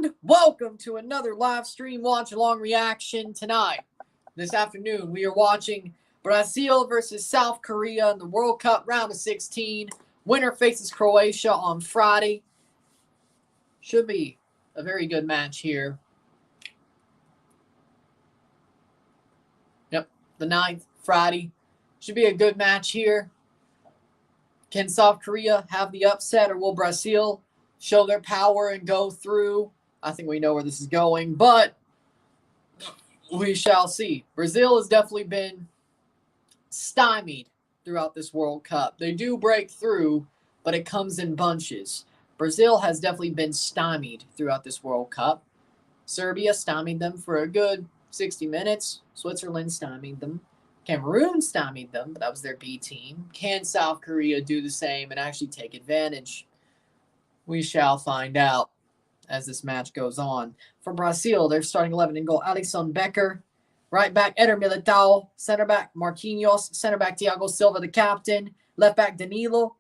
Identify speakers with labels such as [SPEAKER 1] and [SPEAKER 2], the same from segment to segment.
[SPEAKER 1] And welcome to another live stream watch along reaction tonight. This afternoon, we are watching Brazil versus South Korea in the World Cup round of 16. Winner faces Croatia on Friday. Should be a very good match here. Yep, the 9th, Friday. Should be a good match here. Can South Korea have the upset, or will Brazil show their power and go through? I think we know where this is going, but we shall see. Brazil has definitely been stymied throughout this World Cup. They do break through, but it comes in bunches. Brazil has definitely been stymied throughout this World Cup. Serbia stymied them for a good 60 minutes. Switzerland stymied them. Cameroon stymied them, but that was their B team. Can South Korea do the same and actually take advantage? We shall find out as this match goes on. For Brazil, they're starting 11 in goal. Alisson Becker. Right back, Eder Militao. Center back, Marquinhos. Center back, Thiago Silva, the captain. Left back, Danilo.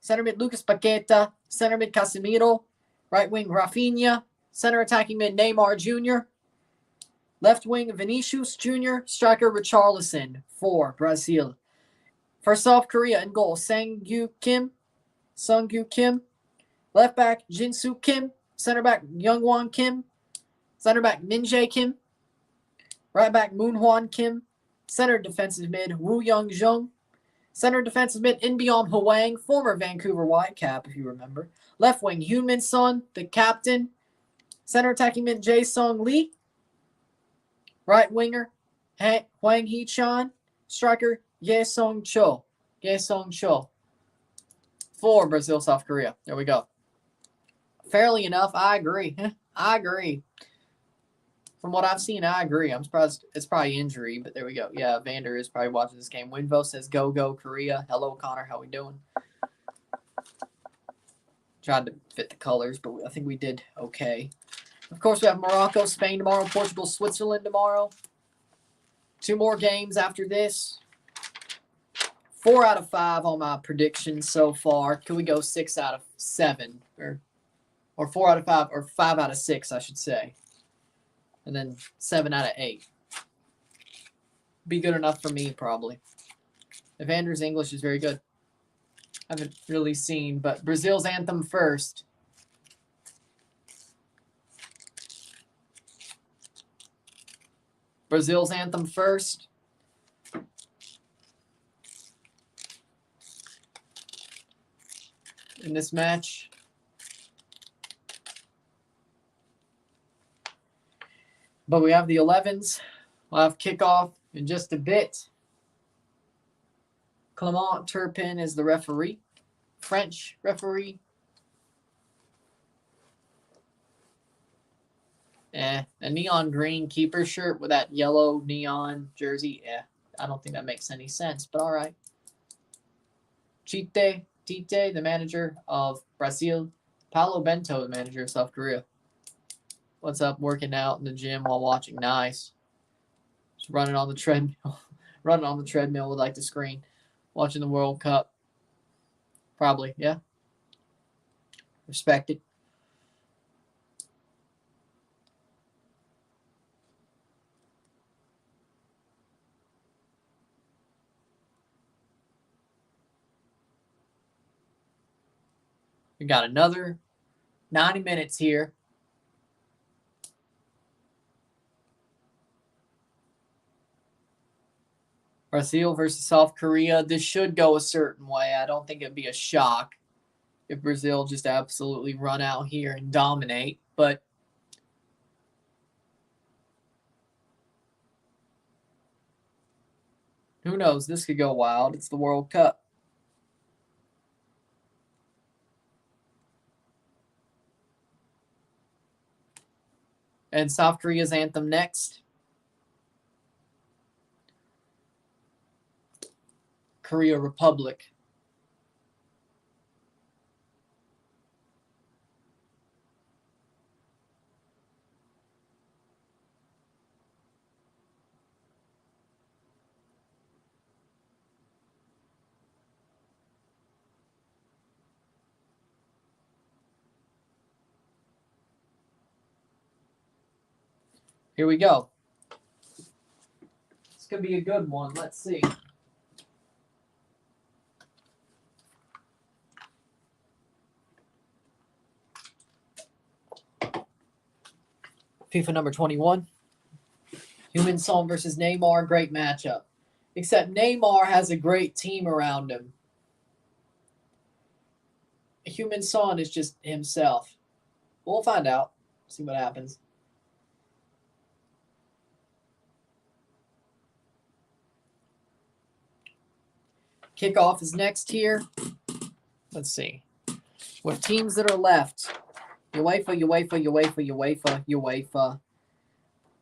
[SPEAKER 1] Center mid, Lucas Paqueta. Center mid, Casemiro. Right wing, Rafinha. Center attacking mid, Neymar Jr. Left wing, Vinicius Jr. Striker, Richarlison for Brazil. For South Korea in goal, Sung-Gyu Kim. Left back, Jin-Soo Kim. Center back, Youngwon Kim. Center back, Min-jae Kim. Right back, Moon-hwan Kim. Center defensive mid, Woo Young-jung. Center defensive mid, In-beom Hwang, former Vancouver Whitecap, if you remember. Left wing, Heung-min Son, the captain. Center attacking mid, Jae-sung Lee. Right winger, Hwang Hee-chan. Striker, Ye-sung Cho. For Brazil, South Korea. There we go. Fairly enough, I agree. I agree. From what I've seen, I agree. I'm surprised it's probably injury, but there we go. Yeah, Vander is probably watching this game. Winvo says, go, Korea. Hello, Connor. How we doing? Tried to fit the colors, but I think we did okay. Of course, we have Morocco, Spain tomorrow, Portugal, Switzerland tomorrow. 2 more games after this. 4 out of 5 on my predictions so far. Could we go 6 out of 7? Or 4 out of 5, or 5 out of 6, I should say. And then 7 out of 8. Be good enough for me, probably. Evander's English is very good. I haven't really seen, but Brazil's anthem first. Brazil's anthem first. In this match. But we have the 11s. We'll have kickoff in just a bit. Clement Turpin is the referee. French referee. A neon green keeper shirt with that yellow neon jersey. I don't think that makes any sense, but all right. Tite, the manager of Brazil. Paulo Bento, the manager of South Korea. What's up? Working out in the gym while watching. Nice. Just running on the treadmill. Running on the treadmill with like the screen. Watching the World Cup. Probably, yeah. Respect it. We got another 90 minutes here. Brazil versus South Korea. This should go a certain way. I don't think it'd be a shock if Brazil just absolutely run out here and dominate. But who knows? This could go wild. It's the World Cup. And South Korea's anthem next. Korea Republic. Here we go. This could be a good one. Let's see. FIFA number 21. Human-Son versus Neymar. Great matchup. Except Neymar has a great team around him. Human-Son is just himself. We'll find out. See what happens. Kickoff is next here. Let's see. With teams that are left. UEFA.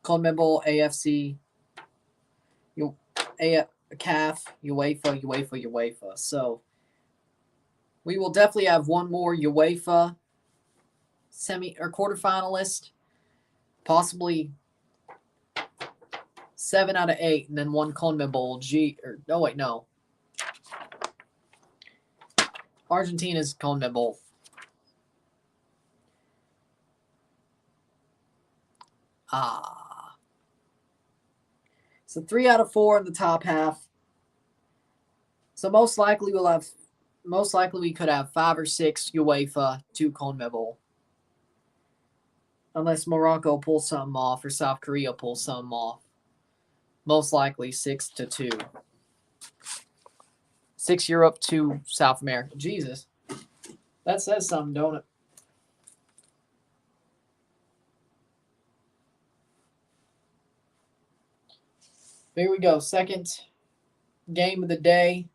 [SPEAKER 1] CONMEBOL, AFC. CAF, UEFA. So we will definitely have one more UEFA semi or quarterfinalist. Possibly 7 out of 8, and then one CONMEBOL no. Argentina's CONMEBOL. So 3 out of 4 in the top half. So most likely we could have 5 or 6 UEFA, 2 CONMEBOL. Unless Morocco pulls something off or South Korea pulls something off. Most likely 6-2. 6 Europe, 2 South America. Jesus. That says something, don't it? Here we go. Second game of the day.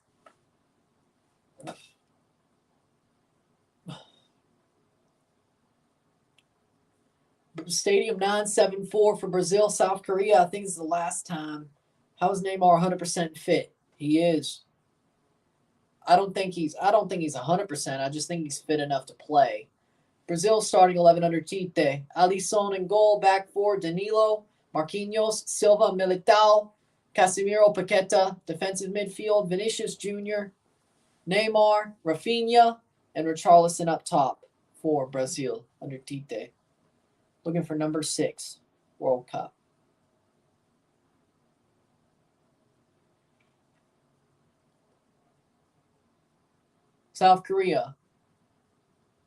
[SPEAKER 1] Stadium 974 for Brazil, South Korea. I think it's the last time. How is Neymar 100% fit? He is. I don't think he's 100%. I just think he's fit enough to play. Brazil starting 11 under Tite. Alisson in goal, back four, Danilo, Marquinhos, Silva, Militao, Casemiro, Paqueta, defensive midfield, Vinicius Jr., Neymar, Rafinha, and Richarlison up top for Brazil under Tite. Looking for number 6, World Cup. South Korea.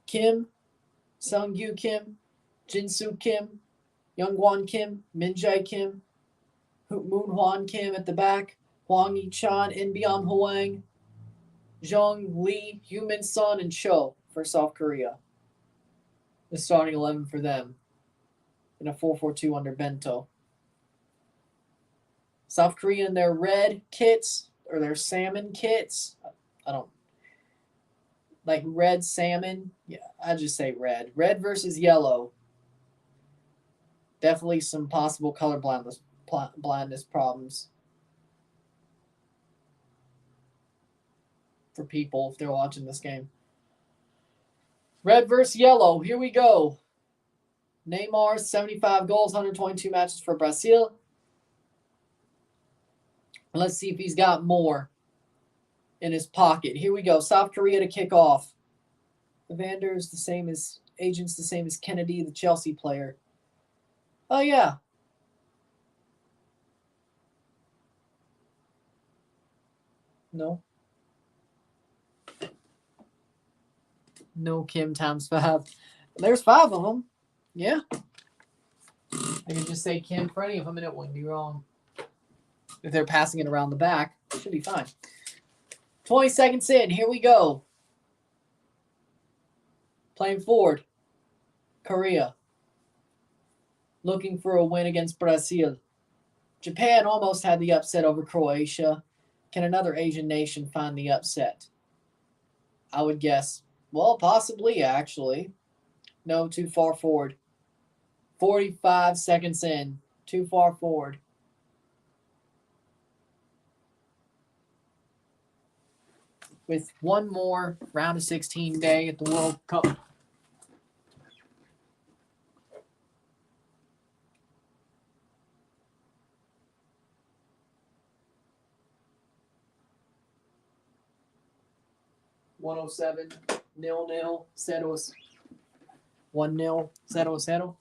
[SPEAKER 1] Kim, Sung-Yu Kim, Jin-Soo Kim, Youngwon Kim, Min-jae Kim, Moon-Hwan Kim at the back, Hwang Yi-chan, In-beom Hwang, Jong Lee, Human-Son, and Cho for South Korea. The starting 11 for them in a 4-4-2 under Bento. South Korea in their red kits or their salmon kits. I don't like red salmon. Yeah, I just say red. Red versus yellow. Definitely some possible color blindness problems for people if they're watching this game. Red versus yellow. Here we go. Neymar, 75 goals, 122 matches for Brazil. Let's see if he's got more in his pocket. Here we go. South Korea to kick off. Evander's the same as Agent's the same as Kennedy, the Chelsea player. Oh, yeah. No. No Kim times 5. There's 5 of them. Yeah. I can just say Kim for any of them and it wouldn't be wrong. If they're passing it around the back, it should be fine. 20 seconds in. Here we go. Playing forward. Korea. Looking for a win against Brazil. Japan almost had the upset over Croatia. Can another Asian nation find the upset? I would guess. Well, possibly, actually. No, too far forward. 45 seconds in. Too far forward. With one more round of 16 day at the World Cup. (107) 0-0 ceros 1-0 0-0.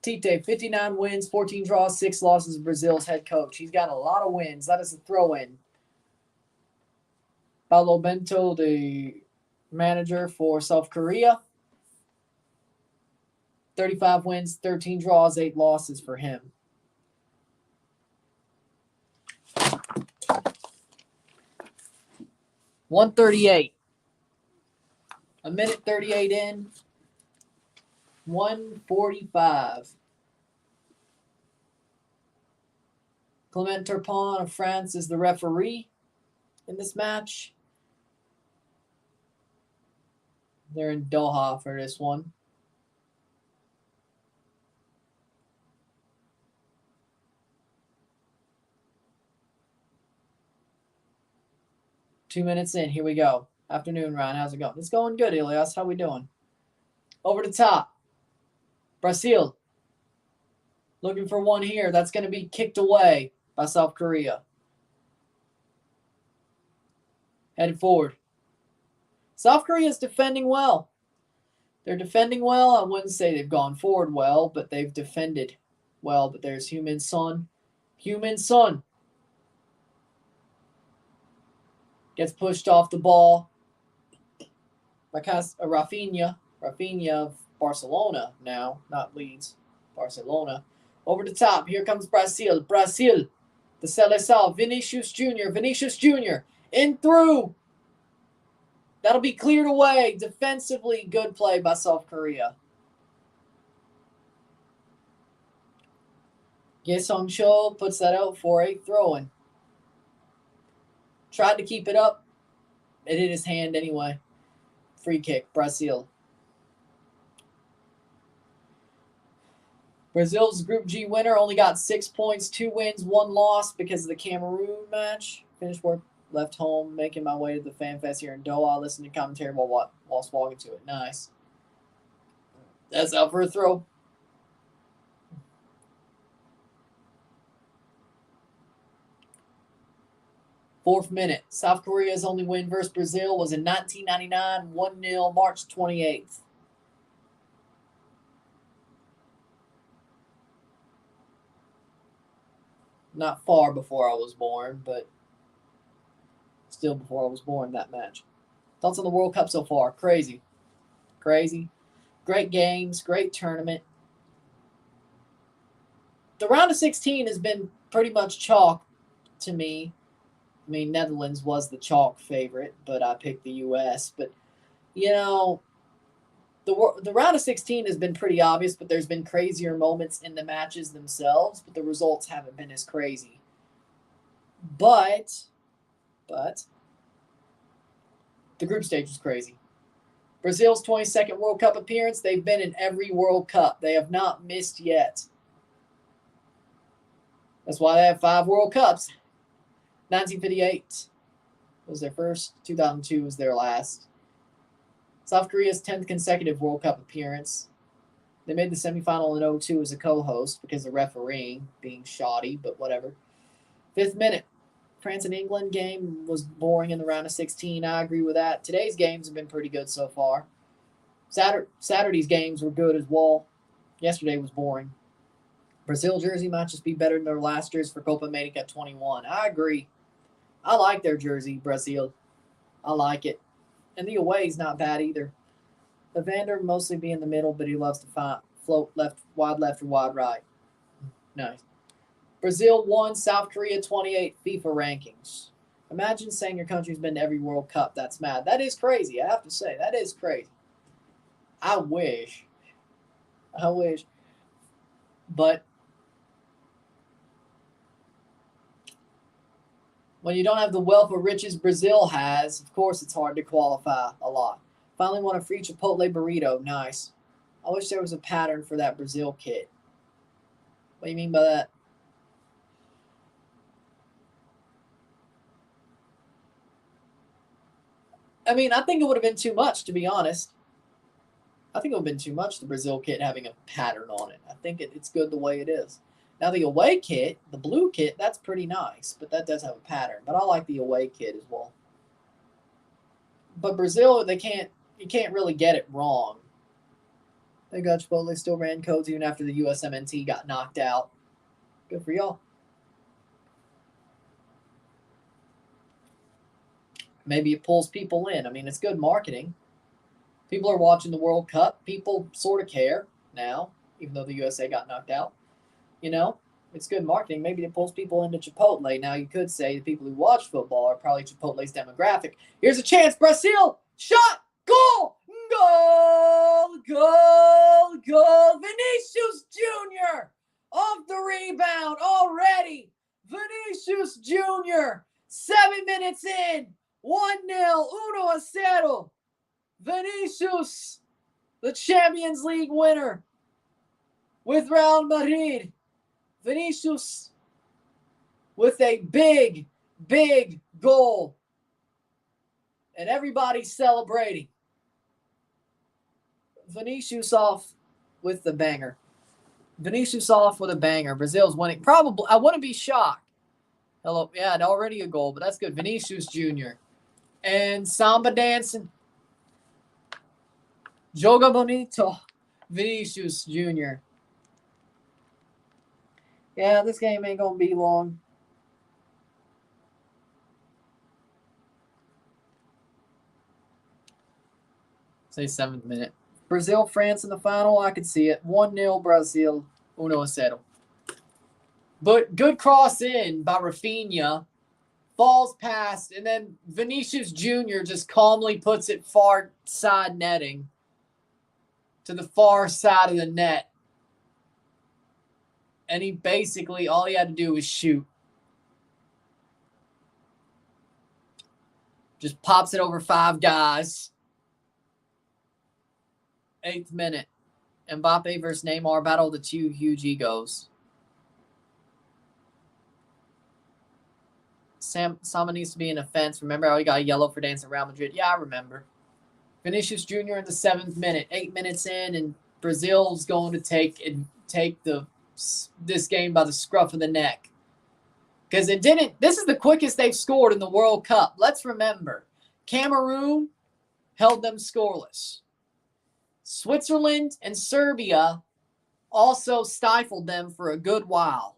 [SPEAKER 1] Tite, 59 wins, 14 draws, 6 losses, Brazil's head coach. He's got a lot of wins. That is a throw-in. Paulo Bento, the manager for South Korea. 35 wins, 13 draws, 8 losses for him. .138. A minute 38 in. 145. Clement Turpin of France is the referee in this match. They're in Doha for this one. Two minutes in. Here we go. Afternoon, Ryan. How's it going? It's going good, Elias. How we doing? Over the top. Brazil. Looking for one here. That's going to be kicked away by South Korea. Headed forward. South Korea is defending well. They're defending well. I wouldn't say they've gone forward well, but they've defended well. But there's Heung-min Son. Heung-min Son gets pushed off the ball by Rafinha. Rafinha of Barcelona now, not Leeds. Barcelona. Over the top. Here comes Brazil. Brazil. The Selecao. Vinicius Jr. Vinicius Jr. In through. That'll be cleared away. Defensively, good play by South Korea. Gesong-cho puts that out for a throw-in. Tried to keep it up. It hit his hand anyway. Free kick, Brazil. Brazil's Group G winner only got 6 points, 2 wins, 1 loss because of the Cameroon match. Finished work, left home, making my way to the Fan Fest here in Doha. Listening to commentary while walking to it. Nice. That's out for a throw. Fourth minute. South Korea's only win versus Brazil was in 1999, 1-0, March 28th. Not far before I was born, but still before I was born, that match. Thoughts on the World Cup so far? Crazy. Crazy. Great games, great tournament. The round of 16 has been pretty much chalk to me. I mean, Netherlands was the chalk favorite, but I picked the U.S. But, you know, the round of 16 has been pretty obvious, but there's been crazier moments in the matches themselves, but the results haven't been as crazy. But the group stage was crazy. Brazil's 22nd World Cup appearance. They've been in every World Cup. They have not missed yet. That's why they have 5 World Cups. 1958 was their first. 2002 was their last. South Korea's 10th consecutive World Cup appearance. They made the semifinal in 2002 as a co-host because of refereeing being shoddy, but whatever. 5th minute. France and England game was boring in the round of 16. I agree with that. Today's games have been pretty good so far. Saturday's games were good as well. Yesterday was boring. Brazil jersey might just be better than their last year's for Copa America 21. I agree. I like their jersey, Brazil. I like it. And the away is not bad either. Evander mostly be in the middle, but he loves to float left or wide right. Nice. Brazil 1, South Korea 28 FIFA rankings. Imagine saying your country's been to every World Cup. That's mad. That is crazy. I have to say, that is crazy. I wish. But when you don't have the wealth of riches Brazil has, of course it's hard to qualify a lot. Finally won a free Chipotle burrito. Nice. I wish there was a pattern for that Brazil kit. What do you mean by that? I mean, I think it would have been too much, to be honest. I think it would have been too much, the Brazil kit having a pattern on it. I think it's good the way it is. Now, the away kit, the blue kit, that's pretty nice, but that does have a pattern. But I like the away kit as well. But Brazil, you can't really get it wrong. They got Chipotle still ran codes even after the USMNT got knocked out. Good for y'all. Maybe it pulls people in. I mean, it's good marketing. People are watching the World Cup. People sort of care now, even though the USA got knocked out. You know, it's good marketing. Maybe it pulls people into Chipotle. Now, you could say the people who watch football are probably Chipotle's demographic. Here's a chance. Brazil. Shot. Goal. Goal. Goal. Goal. Vinicius Jr. off the rebound already. Vinicius Jr. 7 minutes in. 1-0. 1-0. Vinicius, the Champions League winner with Real Madrid. Vinicius with a big, big goal. And everybody's celebrating. Vinicius off with the banger. Vinicius off with a banger. Brazil's winning. Probably, I wouldn't be shocked. Hello, yeah, already a goal, but that's good. Vinicius Jr. And Samba dancing. Joga bonito. Vinicius Jr. Yeah, this game ain't going to be long. Say 7th minute. Brazil, France in the final. I could see it. 1-0 Brazil. 1-0. But good cross in by Rafinha. Falls past. And then Vinicius Jr. just calmly puts it far side netting. To the far side of the net. And he basically, all he had to do was shoot. Just pops it over 5 guys. 8th minute. Mbappe versus Neymar, battle of the 2 huge egos. Samba needs to be in offense. Remember how he got a yellow for dancing Real Madrid? Yeah, I remember. Vinicius Jr. in the 7th minute. 8 minutes in, and Brazil's going to take this game by the scruff of the neck. Because this is the quickest they've scored in the World Cup. Let's remember, Cameroon held them scoreless. Switzerland and Serbia also stifled them for a good while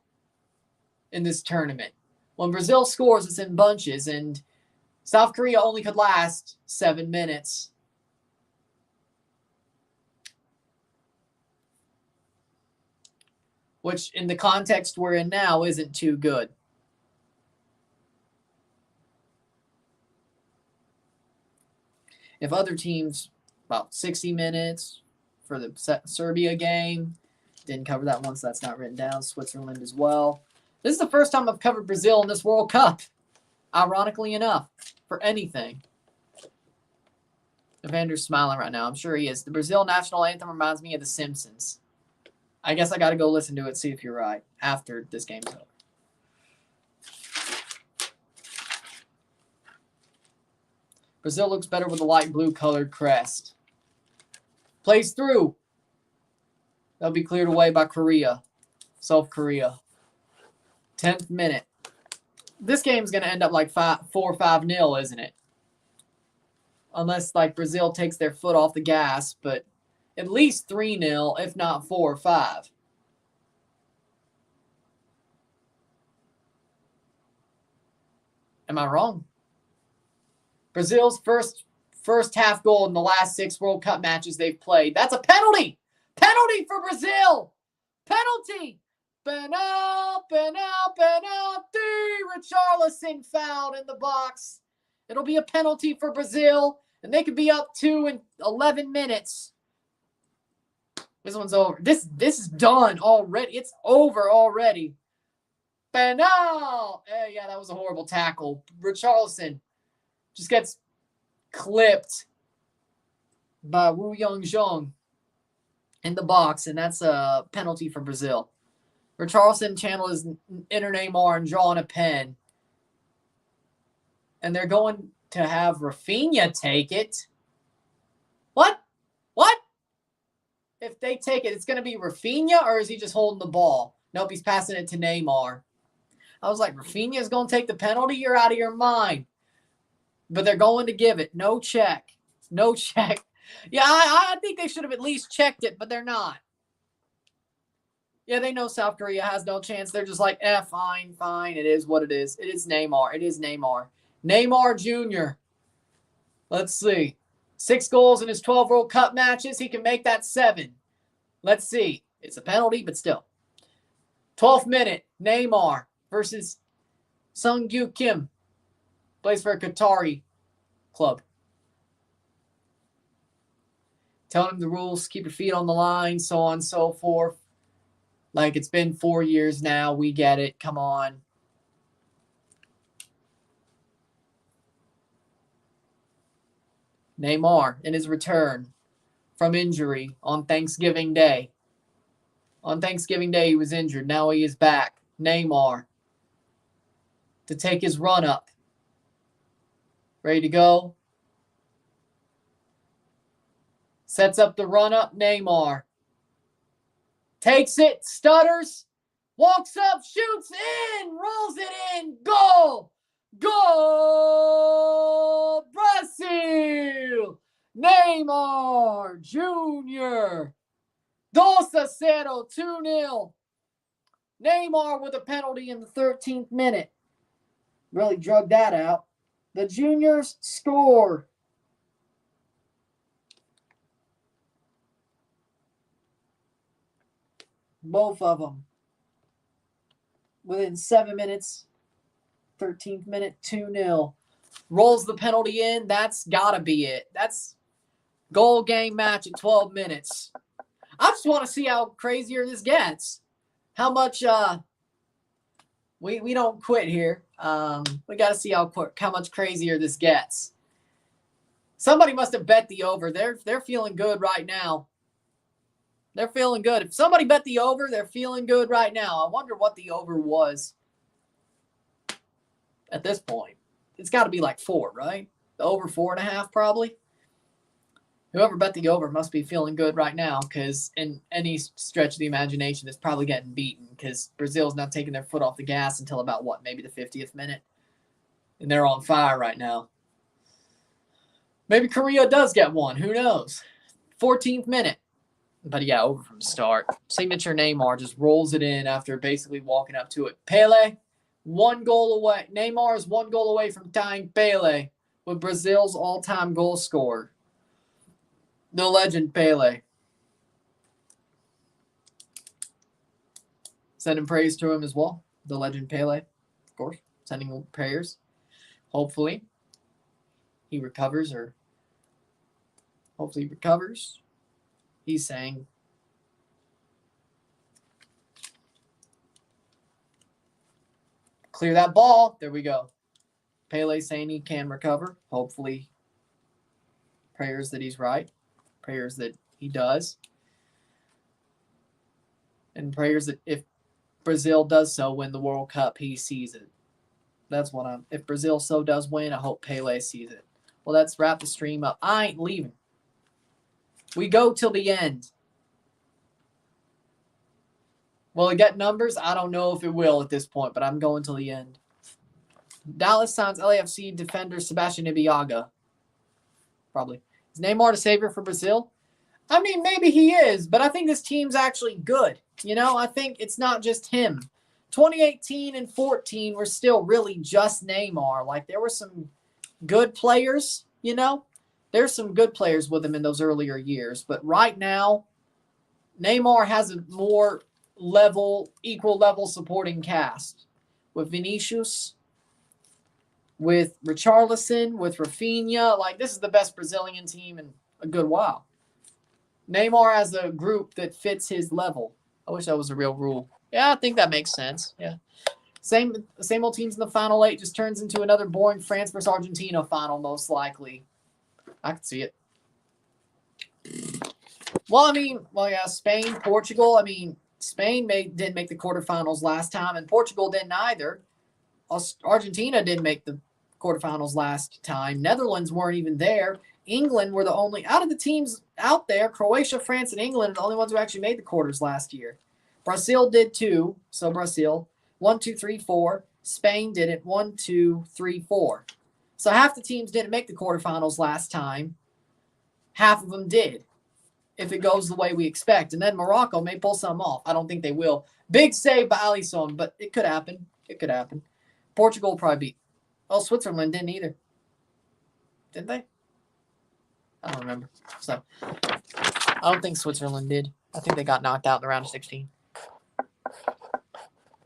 [SPEAKER 1] in this tournament. When Brazil scores, it's in bunches, and South Korea only could last 7 minutes. Which, in the context we're in now, isn't too good. If other teams, about 60 minutes for the Serbia game, didn't cover that one, so that's not written down. Switzerland as well. This is the first time I've covered Brazil in this World Cup, ironically enough, for anything. Evander's smiling right now. I'm sure he is. The Brazil national anthem reminds me of The Simpsons. I guess I got to go listen to it, see if you're right, after this game's over. Brazil looks better with the light blue colored crest. Plays through. That'll be cleared away by Korea. South Korea. 10th minute. This game's going to end up like 4-5-0, isn't it? Unless like Brazil takes their foot off the gas, but at least 3-0, if not 4 or 5. Am I wrong? Brazil's first half goal in the last 6 World Cup matches they've played. That's a penalty! Penalty for Brazil! Penalty! Penalty! Richarlison fouled in the box. It'll be a penalty for Brazil, and they could be up 2 in 11 minutes. This one's over. This is done already. It's over already. Penal! Yeah, that was a horrible tackle. Richarlison just gets clipped by Wu Young-jung in the box, and that's a penalty for Brazil. Richarlison channeled his inner Neymar and drawing a pen. And they're going to have Rafinha take it. What? If they take it, it's going to be Rafinha, or is he just holding the ball? Nope, he's passing it to Neymar. I was like, Rafinha is going to take the penalty? You're out of your mind. But they're going to give it. No check. Yeah, I think they should have at least checked it, but they're not. Yeah, they know South Korea has no chance. They're just like, fine. It is what it is. It is Neymar. It is Neymar. Neymar Jr. Let's see. 6 goals in his 12 World Cup matches. He can make that 7. Let's see. It's a penalty, but still. 12th minute, Neymar versus Sung-Gyu Kim. Plays for a Qatari club. Telling him the rules, keep your feet on the line, so on and so forth. Like, it's been 4 years now. We get it. Come on. Neymar in his return from injury on Thanksgiving Day. On Thanksgiving Day, he was injured. Now he is back. Neymar to take his run up. Ready to go. Sets up the run up. Neymar takes it, stutters, walks up, shoots in, rolls it in. Goal! Goal! Brazil! Neymar Jr. 2-0, 2-0. Neymar with a penalty in the 13th minute. Really drug that out. The juniors score. Both of them. Within 7 minutes, 13th minute, 2-0. Rolls the penalty in. That's got to be it. That's goal game match at 12 minutes. I just want to see how crazier this gets. How much we don't quit here. We got to see how much crazier this gets. Somebody must have bet the over. They're feeling good right now. They're feeling good. If somebody bet the over, they're feeling good right now. I wonder what the over was at this point. It's got to be like 4, right? The over 4.5 probably. Whoever bet the over must be feeling good right now, because in any stretch of the imagination, it's probably getting beaten, because Brazil's not taking their foot off the gas until about, maybe the 50th minute? And they're on fire right now. Maybe Korea does get one. Who knows? 14th minute. But yeah, over from start. Signature Neymar just rolls it in after basically walking up to it. Pele, 1 goal away. Neymar is 1 goal away from tying Pele with Brazil's all-time goal scorer. The legend Pele. Sending praise to him as well. The legend Pele, of course. Sending prayers. Hopefully he recovers, He's saying, clear that ball. There we go. Pele saying he can recover. Hopefully, prayers that he's right. Prayers that he does. And prayers that if Brazil does so win the World Cup, he sees it. That's what if Brazil so does win, I hope Pele sees it. Well, let's wrap the stream up. I ain't leaving. We go till the end. Will it get numbers? I don't know if it will at this point, but I'm going till the end. Dallas signs LAFC defender Sebastian Ibiaga. Probably. Is Neymar the savior for Brazil? I mean, maybe he is, but I think this team's actually good. I think it's not just him. 2018 and 14 were still really just Neymar. Like, there were some good players, There's some good players with him in those earlier years. But right now, Neymar has a more equal level supporting cast. With Vinicius, with Richarlison, with Rafinha. Like, this is the best Brazilian team in a good while. Neymar has a group that fits his level. I wish that was a real rule. Yeah, I think that makes sense. Yeah. Same old teams in the Final 8 just turns into another boring France versus Argentina final, most likely. I could see it. Well, yeah, Spain, Portugal. Spain didn't make the quarterfinals last time, and Portugal didn't either. Argentina didn't make the quarterfinals last time. Netherlands weren't even there. England were the only, out of the teams out there, Croatia, France, and England are the only ones who actually made the quarters last year. Brazil did too, so Brazil. 1, 2, 3, 4. Spain did it. 1, 2, 3, 4. So half the teams didn't make the quarterfinals last time. half of them did if it goes the way we expect. And then Morocco may pull some off. I don't think they will. Big save by Alisson, but it could happen. It could happen. Portugal will probably beat. Oh, Switzerland didn't either. Didn't they? I don't remember. So, I don't think Switzerland did. I think they got knocked out in the round of 16.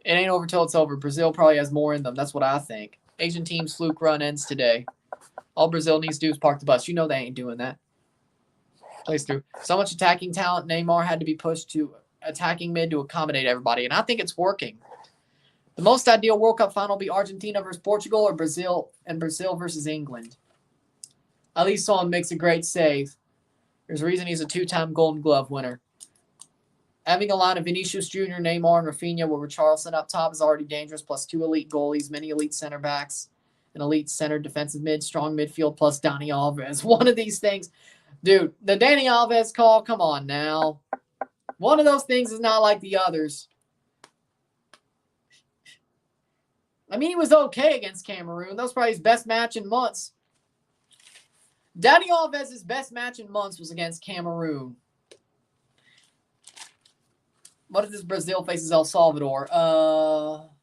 [SPEAKER 1] It ain't over till it's over. Brazil probably has more in them. That's what I think. Asian teams fluke run ends today. All Brazil needs to do is park the bus. You know they ain't doing that. Plays through. So much attacking talent. Neymar had to be pushed to attacking mid to accommodate everybody. And I think it's working. The most ideal World Cup final will be Argentina versus Portugal or Brazil versus England. Alisson makes a great save. There's a reason he's a 2-time Golden Glove winner. Having a line of Vinicius Jr., Neymar, and Rafinha with Richarlison up top is already dangerous, plus 2 elite goalies, many elite center backs, an elite center defensive mid, strong midfield, plus Dani Alves. One of these things. Dude, the Dani Alves call, come on now. One of those things is not like the others. I mean, he was okay against Cameroon. That was probably his best match in months. Dani Alves' best match in months was against Cameroon. What if this Brazil faces El Salvador?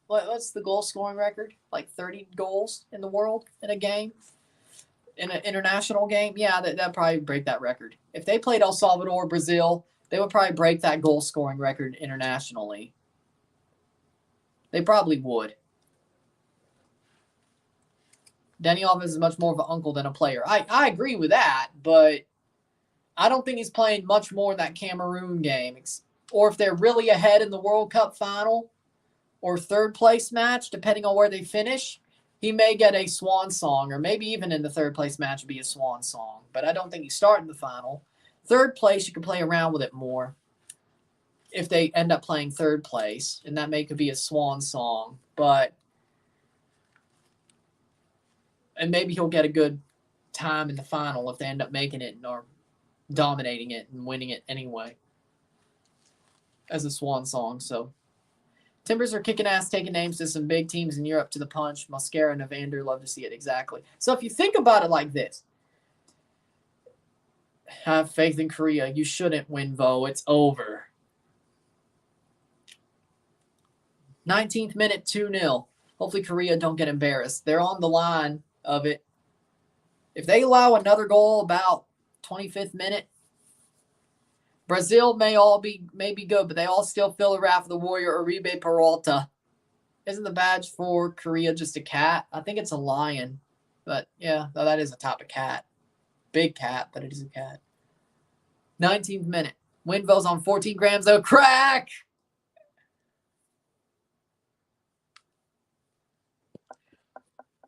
[SPEAKER 1] What's the goal scoring record? Like 30 goals in the world in a game? In an international game? Yeah, that'd probably break that record. If they played El Salvador, Brazil, they would probably break that goal scoring record internationally. They probably would. Dani Alves is much more of an uncle than a player. I agree with that, but I don't think he's playing much more in that Cameroon game. Or if they're really ahead in the World Cup final or third place match, depending on where they finish, he may get a swan song, or maybe even in the third place match would be a swan song. But I don't think he's starting the final. Third place, you can play around with it more if they end up playing third place, and that could be a swan song. And maybe he'll get a good time in the final if they end up making it or dominating it and winning it anyway as a swan song. So Timbers are kicking ass, taking names to some big teams in Europe to the punch. Mosquera and Evander, love to see it. Exactly. So if you think about it like this, have faith in Korea. You shouldn't win, Vo. It's over. 19th minute, 2-0. Hopefully Korea don't get embarrassed. They're on the line of it. If they allow another goal about 25th minute, Brazil may be good, but they all still feel the wrath of the warrior, Uribe Peralta. Isn't the badge for Korea just a cat? I think it's a lion. But, yeah, that is a type of cat. Big cat, but it is a cat. 19th minute. Winvo's on 14 grams of crack.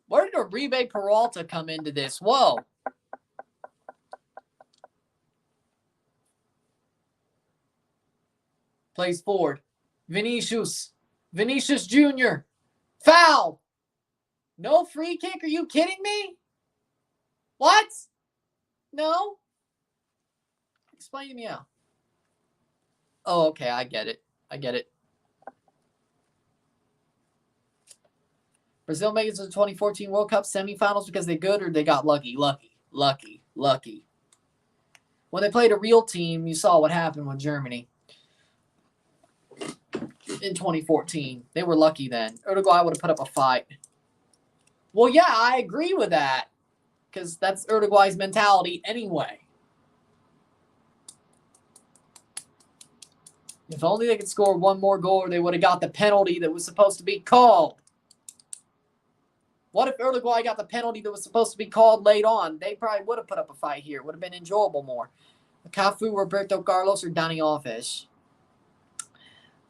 [SPEAKER 1] Where did Uribe Peralta come into this? Whoa. Plays forward. Vinicius Jr. Foul. No free kick? Are you kidding me? What? No? Explain to me how. Oh, okay. I get it. Brazil makes it to the 2014 World Cup semifinals because they're good or they got lucky. Lucky. When they played a real team, you saw what happened with Germany in 2014. They were lucky then. Uruguay would have put up a fight. Well, yeah, I agree with that because that's Uruguay's mentality anyway. If only they could score one more goal or they would have got the penalty that was supposed to be called. What if Uruguay got the penalty that was supposed to be called late on? They probably would have put up a fight here. It would have been enjoyable more. Cafu, Roberto Carlos, or Dani Alves?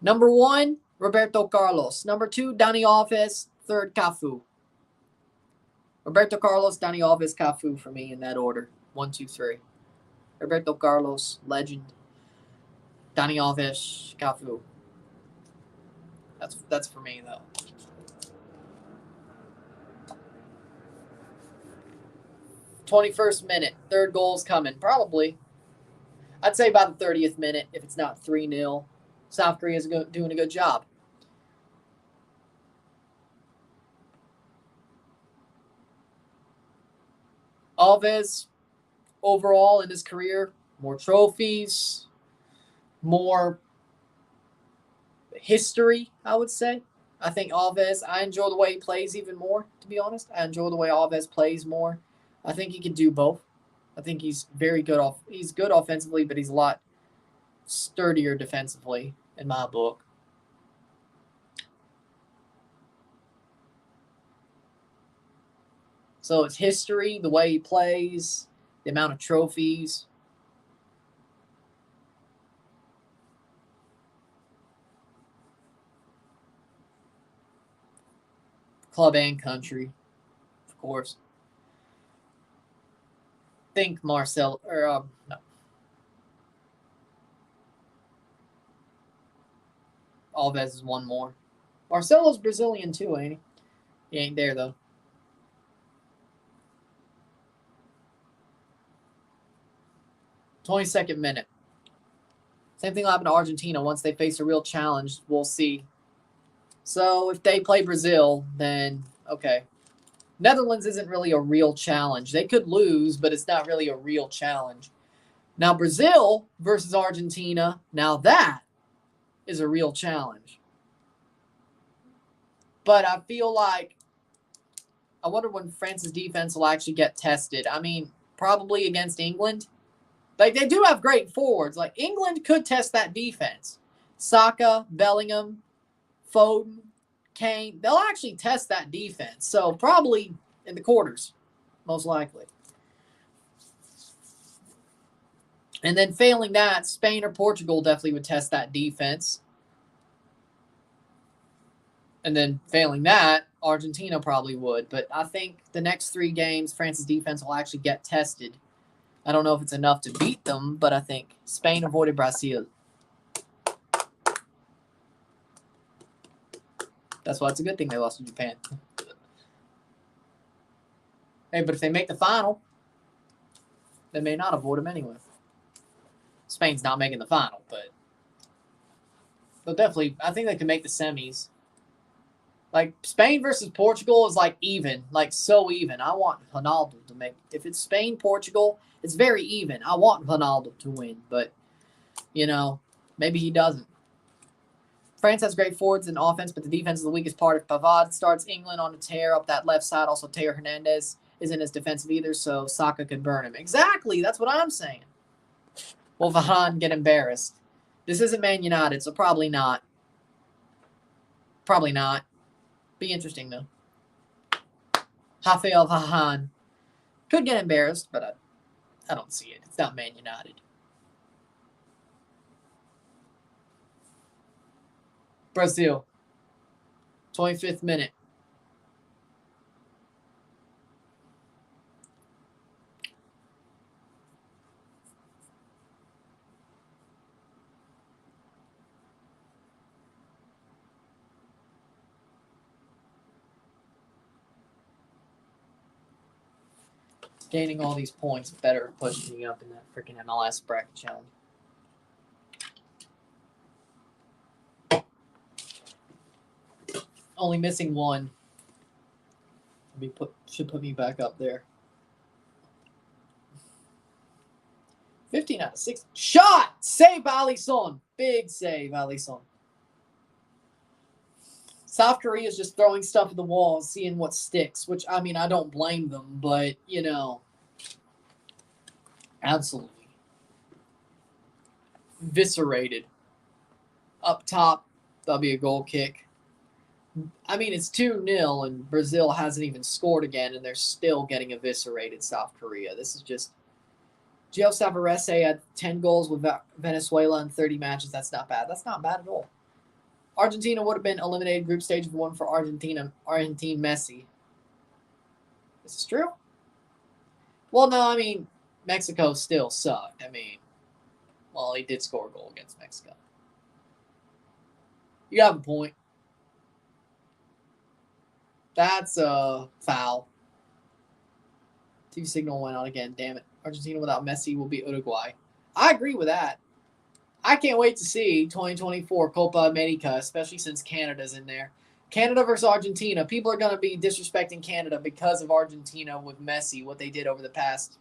[SPEAKER 1] Number 1, Roberto Carlos. Number 2, Dani Alves. Third, Cafu. Roberto Carlos, Dani Alves, Cafu for me in that order. 1, 2, 3. Roberto Carlos, legend. Dani Alves, Cafu. That's for me, though. 21st minute. Third goal's coming. Probably. I'd say about the 30th minute if it's not 3-0. South Korea's doing a good job. Alves, overall in his career. More trophies, more history, I would say. I think Alves, I enjoy the way he plays even more, to be honest. I enjoy the way Alves plays more. I think he can do both. I think he's very good he's good offensively, but he's a lot sturdier defensively in my book. So it's history, the way he plays, the amount of trophies. Club and country, of course. Think Marcel, or no. Alves is one more. Marcelo's Brazilian too, ain't he? He ain't there, though. 22nd minute. Same thing will happen to Argentina. Once they face a real challenge, we'll see. So if they play Brazil, then okay. Netherlands isn't really a real challenge. They could lose, but it's not really a real challenge. Now, Brazil versus Argentina, now that is a real challenge. But I feel like, I wonder when France's defense will actually get tested. I mean, probably against England. Like, they do have great forwards. Like, England could test that defense. Saka, Bellingham, Foden, Kane, they'll actually test that defense. So, probably in the quarters, most likely. And then failing that, Spain or Portugal definitely would test that defense. And then failing that, Argentina probably would. But I think the next 3 games, France's defense will actually get tested. I don't know if it's enough to beat them, but I think Spain avoided Brazil. That's why it's a good thing they lost to Japan. Hey, but if they make the final, they may not avoid them anyway. Spain's not making the final, but they'll definitely, I think they can make the semis. Like, Spain versus Portugal is like even, like so even. I want Ronaldo to make, if it's Spain, Portugal, it's very even. I want Ronaldo to win, but, you know, maybe he doesn't. France has great forwards and offense, but the defense is the weakest part. If Pavard starts England on a tear up that left side, also Teo Hernandez isn't as defensive either, so Saka could burn him. Exactly, that's what I'm saying. Will Varane get embarrassed? This isn't Man United, so probably not. Probably not. Be interesting, though. Rafael Varane could get embarrassed, but I don't see it. It's not Man United. Brazil. 25th minute. Gaining all these points better pushing me up in that freaking MLS bracket challenge. Only missing 1. Should put me back up there. 15 out of 6. Shot! Save Alisson. Big save, Alisson. South Korea is just throwing stuff at the wall, seeing what sticks, which, I mean, I don't blame them, but, you know, absolutely. Eviscerated. Up top, that'll be a goal kick. I mean, it's 2-0, and Brazil hasn't even scored again, and they're still getting eviscerated, South Korea. This is just... Gio Savarese had 10 goals with Venezuela in 30 matches. That's not bad. That's not bad at all. Argentina would have been eliminated group stage if it wasn't for Argentine Messi. This is true? Well, no, I mean, Mexico still sucked. I mean, well, he did score a goal against Mexico. You have a point. That's a foul. TV signal went out again. Damn it. Argentina without Messi will be Uruguay. I agree with that. I can't wait to see 2024 Copa America, especially since Canada's in there. Canada versus Argentina. People are going to be disrespecting Canada because of Argentina with Messi, what they did over the past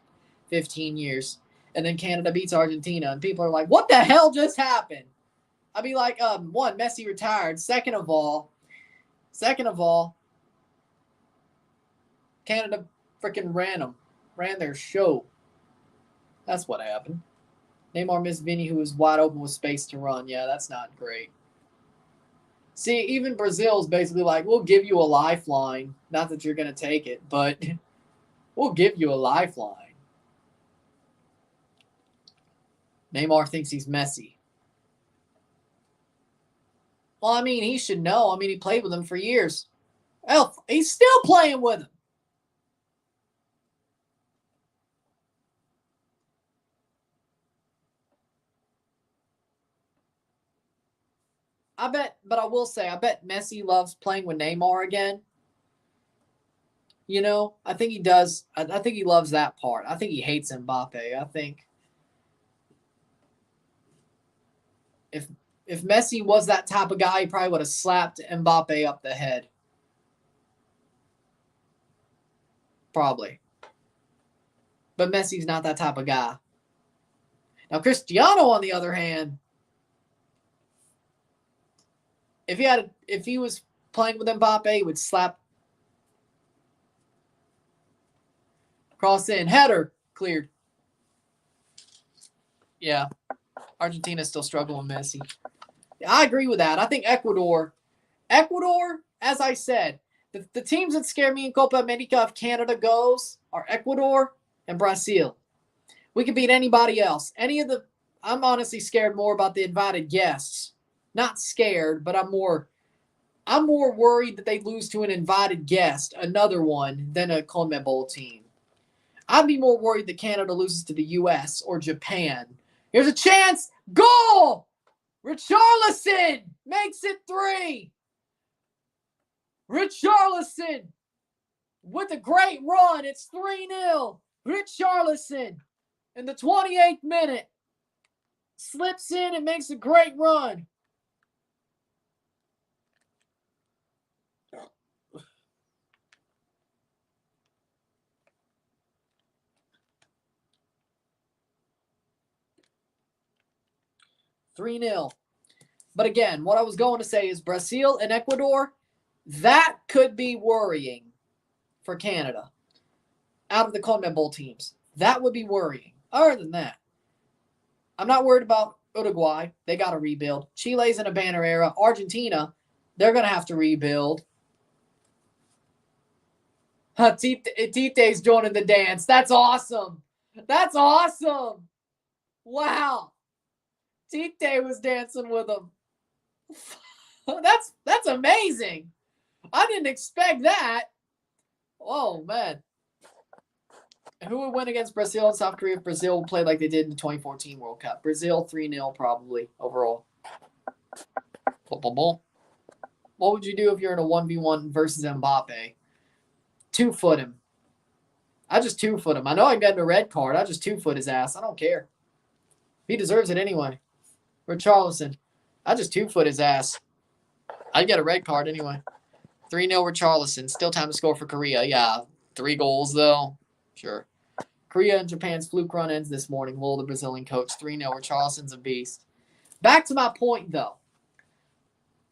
[SPEAKER 1] 15 years. And then Canada beats Argentina. And people are like, what the hell just happened? I'd be like, one, Messi retired. Second of all, Canada freaking ran their show. That's what happened. Neymar missed Vinny, who was wide open with space to run. Yeah, that's not great. See, even Brazil's basically like, we'll give you a lifeline. Not that you're going to take it, but we'll give you a lifeline. Neymar thinks he's Messi. Well, I mean, he should know. I mean, he played with him for years. Hell, he's still playing with him. I will say, I bet Messi loves playing with Neymar again. You know, I think he does. I think he loves that part. I think he hates Mbappe. I think if Messi was that type of guy, he probably would have slapped Mbappe up the head. Probably. But Messi's not that type of guy. Now, Cristiano, on the other hand, if he was playing with Mbappe, he would slap. Cross in. Header. Cleared. Yeah. Argentina's still struggling with Messi. I agree with that. I think Ecuador, as I said, the teams that scare me in Copa America if Canada goes are Ecuador and Brazil. We could beat anybody else. I'm honestly scared more about the invited guests. Not scared, but I'm more worried that they lose to an invited guest, another one, than a CONMEBOL team. I'd be more worried that Canada loses to the U.S. or Japan. Here's a chance. Goal! Richarlison makes it 3. Richarlison with a great run. It's 3-0. Richarlison in the 28th minute slips in and makes a great run. $3-0. But again, what I was going to say is Brazil and Ecuador, that could be worrying for Canada out of the CONMEBOL teams. That would be worrying. Other than that, I'm not worried about Uruguay. They got to rebuild. Chile's in a banner era. Argentina, they're going to have to rebuild. Tite's joining the dance. That's awesome. That's awesome. Wow. Tite was dancing with him. That's amazing. I didn't expect that. Oh, man. Who would win against Brazil and South Korea if Brazil played like they did in the 2014 World Cup? Brazil 3-0 probably overall. What would you do if you're in a 1v1 versus Mbappe? 2-foot him. I just 2-foot him. I know I got a red card. I just 2-foot his ass. I don't care. He deserves it anyway. Richarlison. I just 2-foot his ass. I'd get a red card anyway. 3-0 Richarlison. Still time to score for Korea. Yeah. 3 goals, though. Sure. Korea and Japan's fluke run ends this morning. Lowell, the Brazilian coach. 3-0 Richarlison's a beast. Back to my point, though.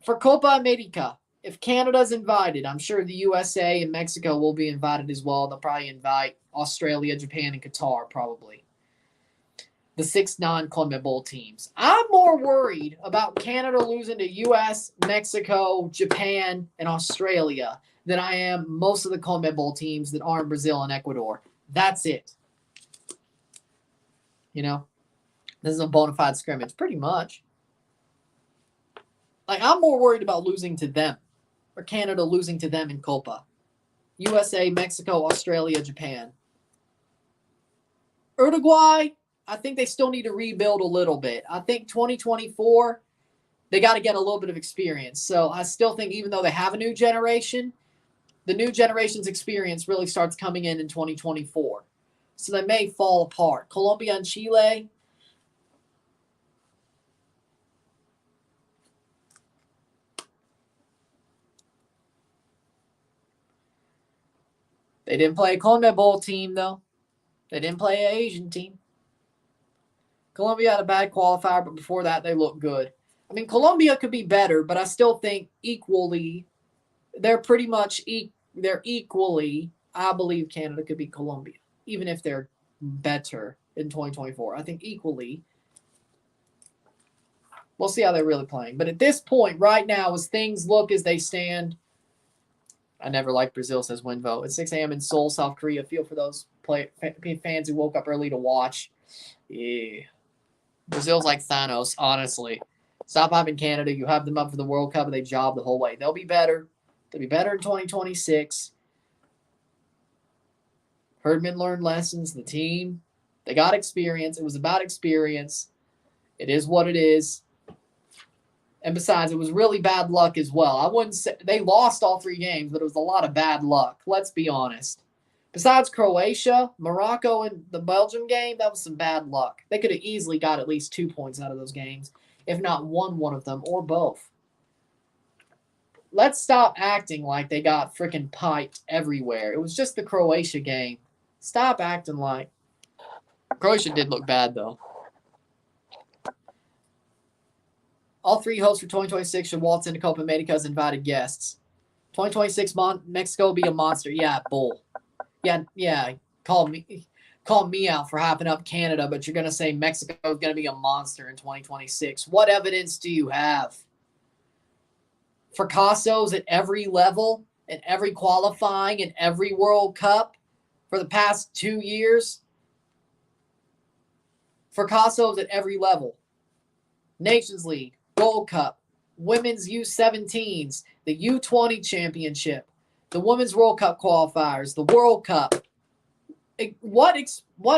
[SPEAKER 1] For Copa America, if Canada's invited, I'm sure the USA and Mexico will be invited as well. They'll probably invite Australia, Japan, and Qatar, probably. The 6 non-CONMEBOL teams. I'm more worried about Canada losing to US, Mexico, Japan, and Australia than I am most of the CONMEBOL teams that aren't Brazil and Ecuador. That's it. You know? This is a bona fide scrimmage, pretty much. Like, I'm more worried about losing to them, or Canada losing to them in Copa. USA, Mexico, Australia, Japan. Uruguay, I think they still need to rebuild a little bit. I think 2024, they got to get a little bit of experience. So I still think even though they have a new generation, the new generation's experience really starts coming in 2024. So they may fall apart. Colombia and Chile, they didn't play a CONMEBOL team, though. They didn't play an Asian team. Colombia had a bad qualifier, but before that, they looked good. I mean, Colombia could be better, but I still think equally, they're pretty much, they're equally, I believe Canada could beat Colombia, even if they're better in 2024. I think equally. We'll see how they're really playing. But at this point, right now, as things look as they stand, I never liked Brazil, says Winvo. At 6 a.m. in Seoul, South Korea. Feel for those fans who woke up early to watch. Yeah. Brazil's like Thanos, honestly. Stop hyping Canada. You have them up for the World Cup, and they job the whole way. They'll be better. They'll be better in 2026. Herdman learned lessons. The team, they got experience. It was about experience. It is what it is. And besides, it was really bad luck as well. I wouldn't say they lost all 3 games, but it was a lot of bad luck. Let's be honest. Besides Croatia, Morocco, and the Belgium game, that was some bad luck. They could have easily got at least 2 points out of those games, if not won one of them or both. Let's stop acting like they got freaking piped everywhere. It was just the Croatia game. Stop acting like. Croatia did look bad, though. All 3 hosts for 2026 should waltz into Copa America as invited guests. 2026 Mexico will be a monster. Yeah, bull. Yeah. Call me out for hyping up Canada, but you're going to say Mexico is going to be a monster in 2026. What evidence do you have? Fracassos at every level, at every qualifying, in every World Cup for the past 2 years. Fracassos at every level. Nations League, Gold Cup, Women's U17s, the U20 Championship, the Women's World Cup qualifiers, the World Cup. What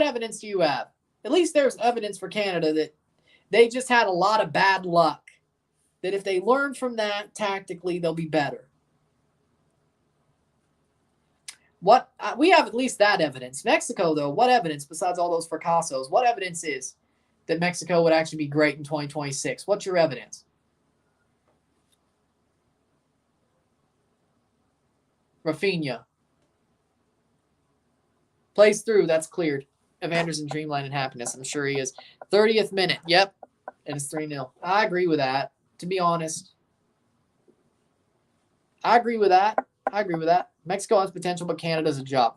[SPEAKER 1] evidence do you have? At least there's evidence for Canada that they just had a lot of bad luck. That if they learn from that tactically, they'll be better. We have at least that evidence. Mexico, though, what evidence besides all those fracassos? What evidence is that Mexico would actually be great in 2026? What's your evidence? Rafinha. Plays through. That's cleared. Evander's in dreamland and happiness. I'm sure he is. 30th minute. Yep. And it's 3-0. I agree with that, to be honest. I agree with that. Mexico has potential, but Canada's a job.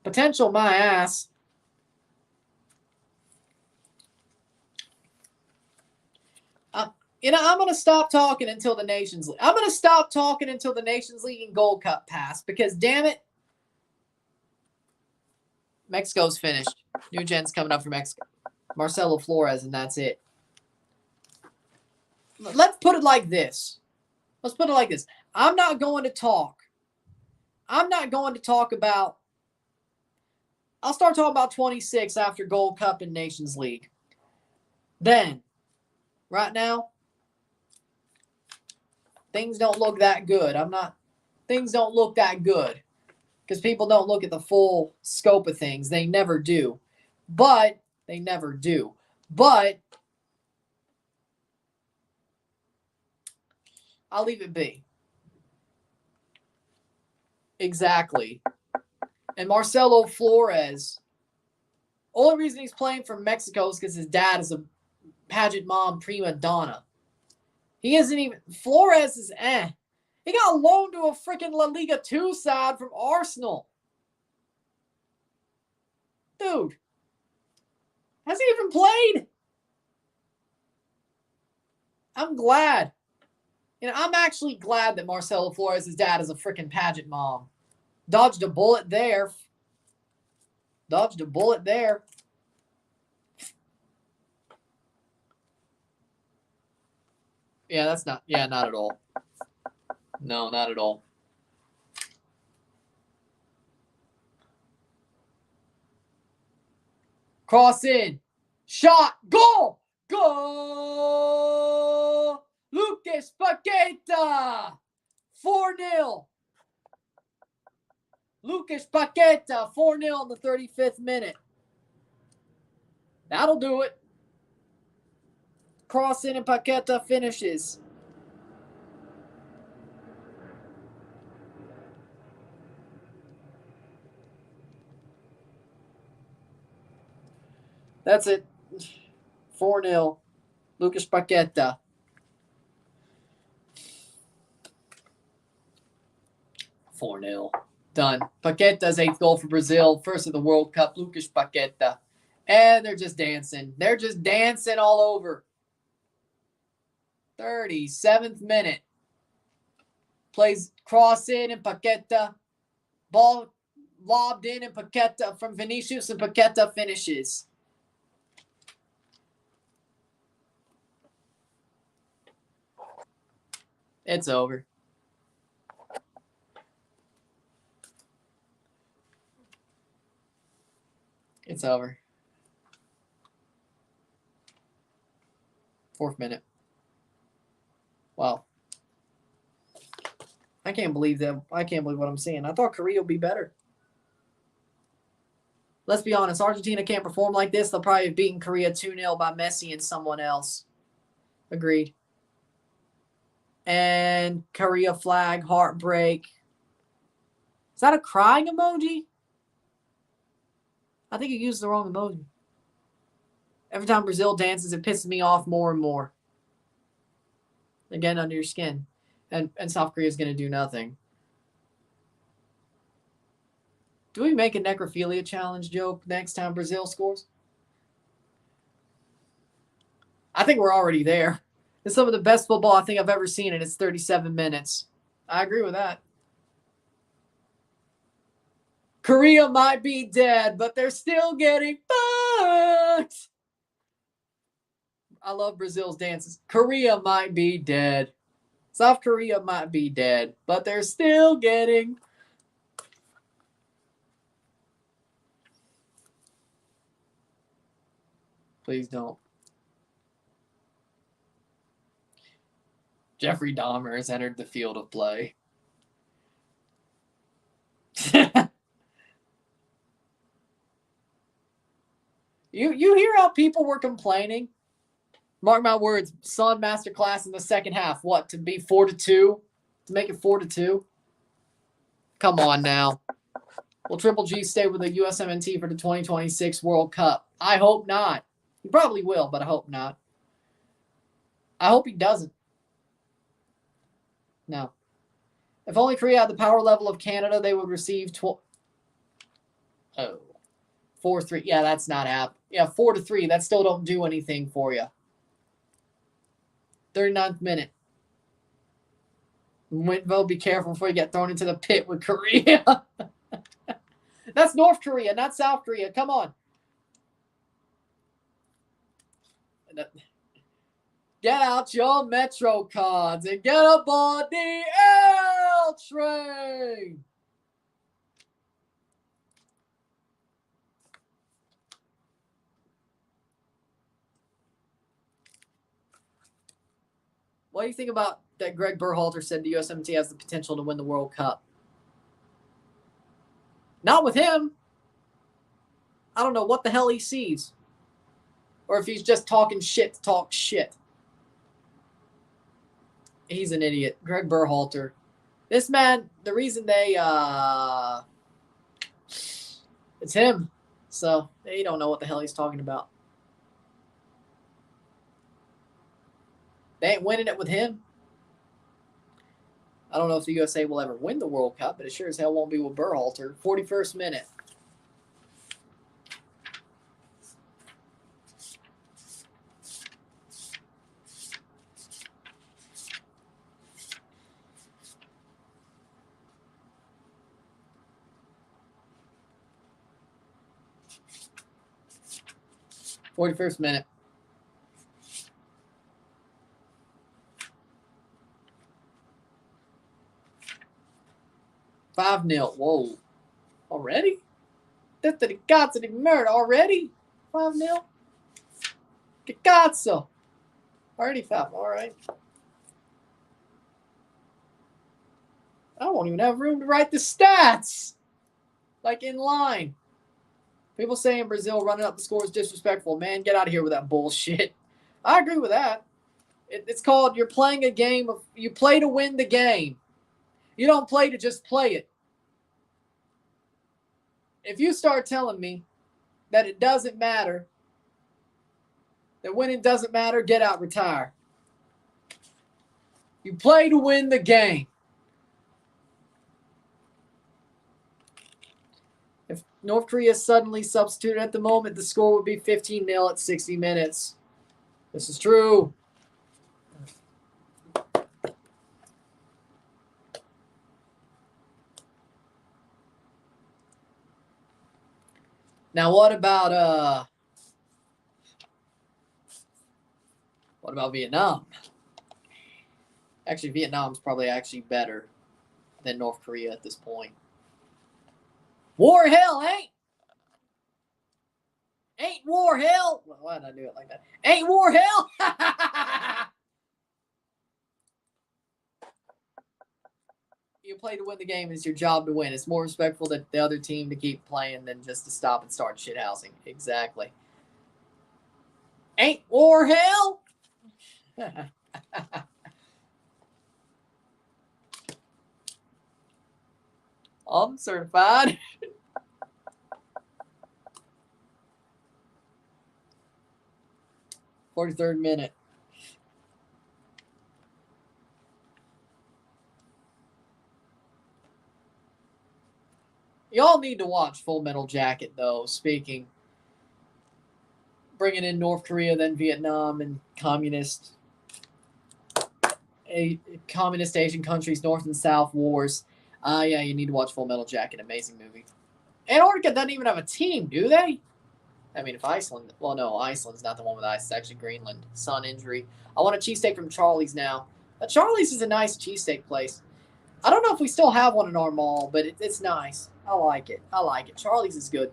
[SPEAKER 1] Potential, my ass. I'm going to stop talking until the Nations League. I'm going to stop talking until the Nations League and Gold Cup pass because, damn it, Mexico's finished. New gen's coming up for Mexico. Marcelo Flores, and that's it. Let's put it like this. I'm not going to talk about. I'll start talking about 26 after Gold Cup and Nations League. Then, right now, things don't look that good. Things don't look that good because people don't look at the full scope of things. They never do. But I'll leave it be. Exactly. And Marcelo Flores, only reason he's playing for Mexico is because his dad is a pageant mom prima donna. He isn't even. Flores is He got loaned to a freaking La Liga 2 side from Arsenal. Dude. Has he even played? I'm glad. I'm actually glad that Marcelo Flores' dad is a freaking pageant mom. Dodged a bullet there. Yeah, that's not. Yeah, not at all. No, not at all. Cross in. Shot. Goal. Lucas Paqueta. 4-0. Lucas Paqueta. 4-0 in the 35th minute. That'll do it. Cross in and Paqueta finishes. That's it. 4-0. Lucas Paqueta. 4-0. Done. Paqueta's 8th goal for Brazil. First of the World Cup. Lucas Paqueta. And they're just dancing. They're just dancing all over. 37th minute. Plays cross in and Paqueta. Ball lobbed in and Paqueta from Vinicius, and Paqueta finishes. It's over. It's over. 4th minute. Wow. I can't believe that. I can't believe what I'm seeing. I thought Korea would be better. Let's be honest. Argentina can't perform like this. They'll probably have beaten Korea 2-0 by Messi and someone else. Agreed. And Korea flag, heartbreak. Is that a crying emoji? I think you used the wrong emoji. Every time Brazil dances, it pisses me off more and more. Again, under your skin. And South Korea is going to do nothing. Do we make a necrophilia challenge joke next time Brazil scores? I think we're already there. It's some of the best football I think I've ever seen, and it's 37 minutes. I agree with that. Korea might be dead, but they're still getting fucked. I love Brazil's dances. Korea might be dead. South Korea might be dead, but they're still getting. Please don't. Jeffrey Dahmer has entered the field of play. You hear how people were complaining? Mark my words, Son masterclass in the second half. What, to be 4-2? To make it 4-2? Come on now. Will Triple G stay with the USMNT for the 2026 World Cup? I hope not. He probably will, but I hope not. I hope he doesn't. No. If only Korea had the power level of Canada, they would receive 4-3. Yeah, that's not happening. Yeah, 4-3. That still don't do anything for you. 39th minute. Winvo, be careful before you get thrown into the pit with Korea. That's North Korea, not South Korea. Come on. Get out your Metro cards and get aboard the L train. What do you think about that Greg Berhalter said the USMNT has the potential to win the World Cup? Not with him. I don't know what the hell he sees. Or if he's just talking shit to talk shit. He's an idiot. Greg Berhalter. This man, the reason they it's him. So they don't know what the hell he's talking about. They ain't winning it with him. I don't know if the USA will ever win the World Cup, but it sure as hell won't be with Berhalter. 41st minute. First minute. Five 0. Whoa. Already? That's the cazzo di merda already? 5-0? Che cazzo? Already 5. All right. I won't even have room to write the stats. Like in line. People saying Brazil running up the score is disrespectful. Man, get out of here with that bullshit. I agree with that. It's called you're playing a game of you play to win the game. You don't play to just play it. If you start telling me that it doesn't matter That winning doesn't matter. Get out, retire. You play to win the game. If North Korea suddenly substituted at the moment, the score would be 15-0 at 60 minutes. This is true. Now, what about Vietnam? Actually, Vietnam's probably actually better than North Korea at this point. War hell, ain't war hell. Why did I do it like that? Ain't war hell. You play to win the game. It's your job to win. It's more respectful to the other team to keep playing than just to stop and start shithousing. Exactly. Ain't war hell? Uncertified. 43rd minute. Y'all need to watch Full Metal Jacket, though. Speaking, bringing in North Korea, then Vietnam, and communist Asian countries, North and South wars. Yeah, you need to watch Full Metal Jacket. Amazing movie. Antarctica doesn't even have a team, do they? I mean, if Iceland... Well, no, Iceland's not the one with ice. It's actually Greenland. Sun injury. I want a cheesesteak from Charlie's now. Charlie's is a nice cheesesteak place. I don't know if we still have one in our mall, but it's nice. I like it. Charlie's is good.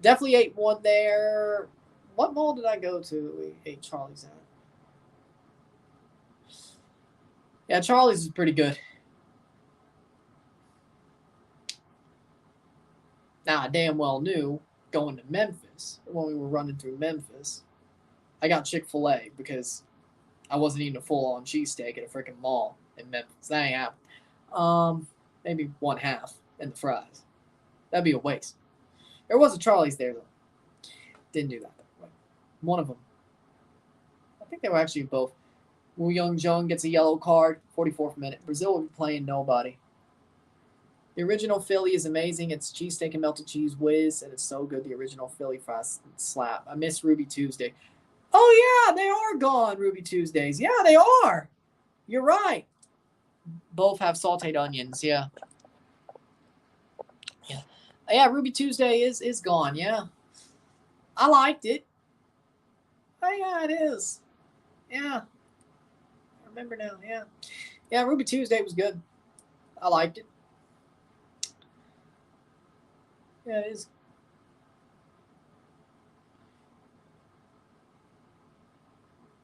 [SPEAKER 1] Definitely ate one there. What mall did I go to we ate Charlie's at? Yeah, Charlie's is pretty good. Now, I damn well knew going to Memphis, when we were running through Memphis, I got Chick-fil-A because I wasn't eating a full-on cheesesteak at a freaking mall in Memphis. That ain't happening. Maybe one half and the fries. That'd be a waste. There was a Charlie's there, though. Didn't do that. One of them. I think they were actually both. Woo Young-jung gets a yellow card, 44th minute. Brazil will be playing nobody. The original Philly is amazing. It's cheesesteak and melted cheese whiz, and it's so good. The original Philly fries slap. I miss Ruby Tuesday. Oh, yeah, they are gone, Ruby Tuesdays. Yeah, they are. You're right. Both have sauteed onions, yeah. Yeah, Ruby Tuesday is gone, yeah. I liked it. Oh, yeah, it is. Yeah. I remember now, yeah. Yeah, Ruby Tuesday was good. I liked it. Yeah, it is.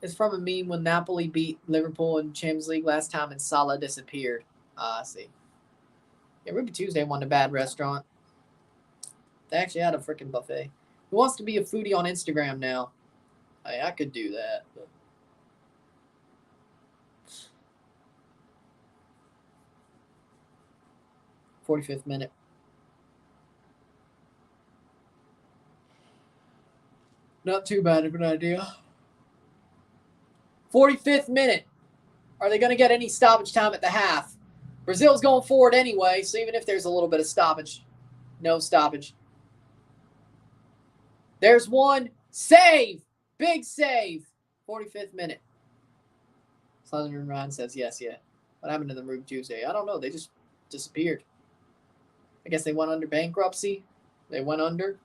[SPEAKER 1] It's from a meme when Napoli beat Liverpool in Champions League last time and Salah disappeared. I see. Yeah, Ruby Tuesday wasn't a bad restaurant. They actually had a freaking buffet. Who wants to be a foodie on Instagram now? I could do that. But... 45th minute. Not too bad of an idea. 45th minute. Are they going to get any stoppage time at the half? Brazil's going forward anyway, so even if there's a little bit of stoppage, no stoppage. There's one. Save! Big save. 45th minute. Southern Ryan says yes, yeah. What happened to the Ruby Tuesday? I don't know. They just disappeared. I guess they went under bankruptcy. They went under.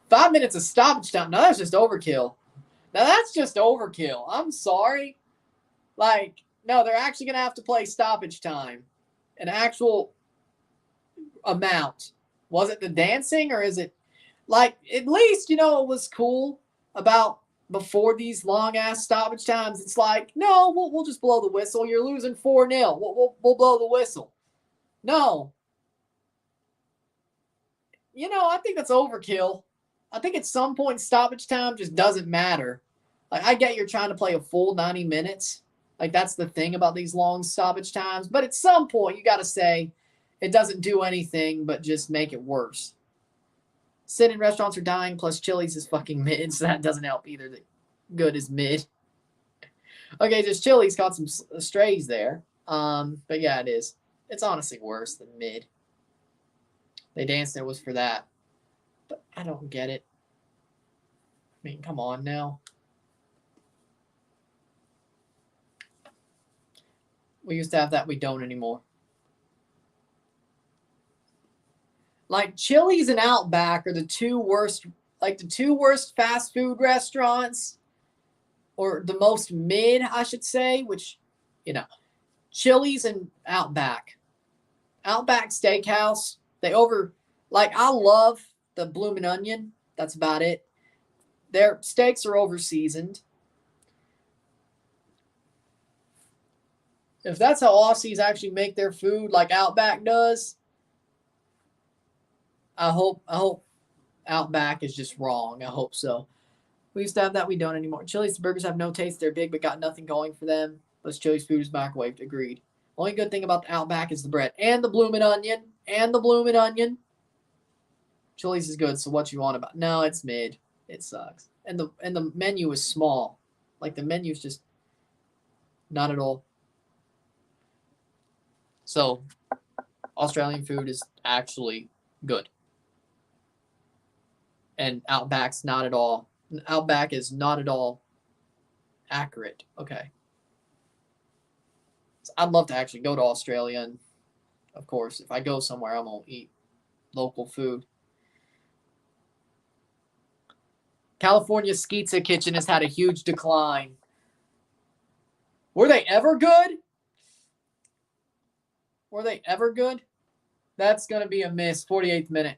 [SPEAKER 1] Five minutes of stoppage time. Now that's just overkill. I'm sorry. Like, no, they're actually going to have to play stoppage time. An actual amount. Was it the dancing or is it like, at least, it was cool about before these long ass stoppage times. It's like, no, we'll just blow the whistle. You're losing 4-0. We'll blow the whistle. No. I think that's overkill. I think at some point stoppage time just doesn't matter. Like, I get you're trying to play a full 90 minutes. Like, that's the thing about these long stoppage times. But at some point, you got to say, It doesn't do anything but just make it worse. Sit-in restaurants are dying, plus Chili's is fucking mid, so that doesn't help either. The good is mid. Okay, just Chili's got some strays there. But yeah, it is. It's honestly worse than mid. They danced it was for that. But I don't get it. I mean, come on now. We used to have that. We don't anymore. Like Chili's and Outback are the two worst fast food restaurants, or the most mid, I should say, which, Chili's and Outback. Outback Steakhouse, I love the Bloomin' Onion. That's about it. Their steaks are over-seasoned. If that's how Aussies actually make their food like Outback does, I hope Outback is just wrong. I hope so. We used to have that. We don't anymore. Chili's burgers have no taste. They're big but got nothing going for them. But Chili's food is microwaved. Agreed. Only good thing about the Outback is the bread. And the Bloomin' Onion. Chili's is good, so what you want about? No, it's mid. It sucks. And the menu is small. Like, the menu's just not at all. So, Australian food is actually good. And Outback is not at all accurate. Okay. So I'd love to actually go to Australia, and of course, if I go somewhere, I'm going to eat local food. California Skeetsa Kitchen has had a huge decline. Were they ever good? That's going to be a miss. 48th minute.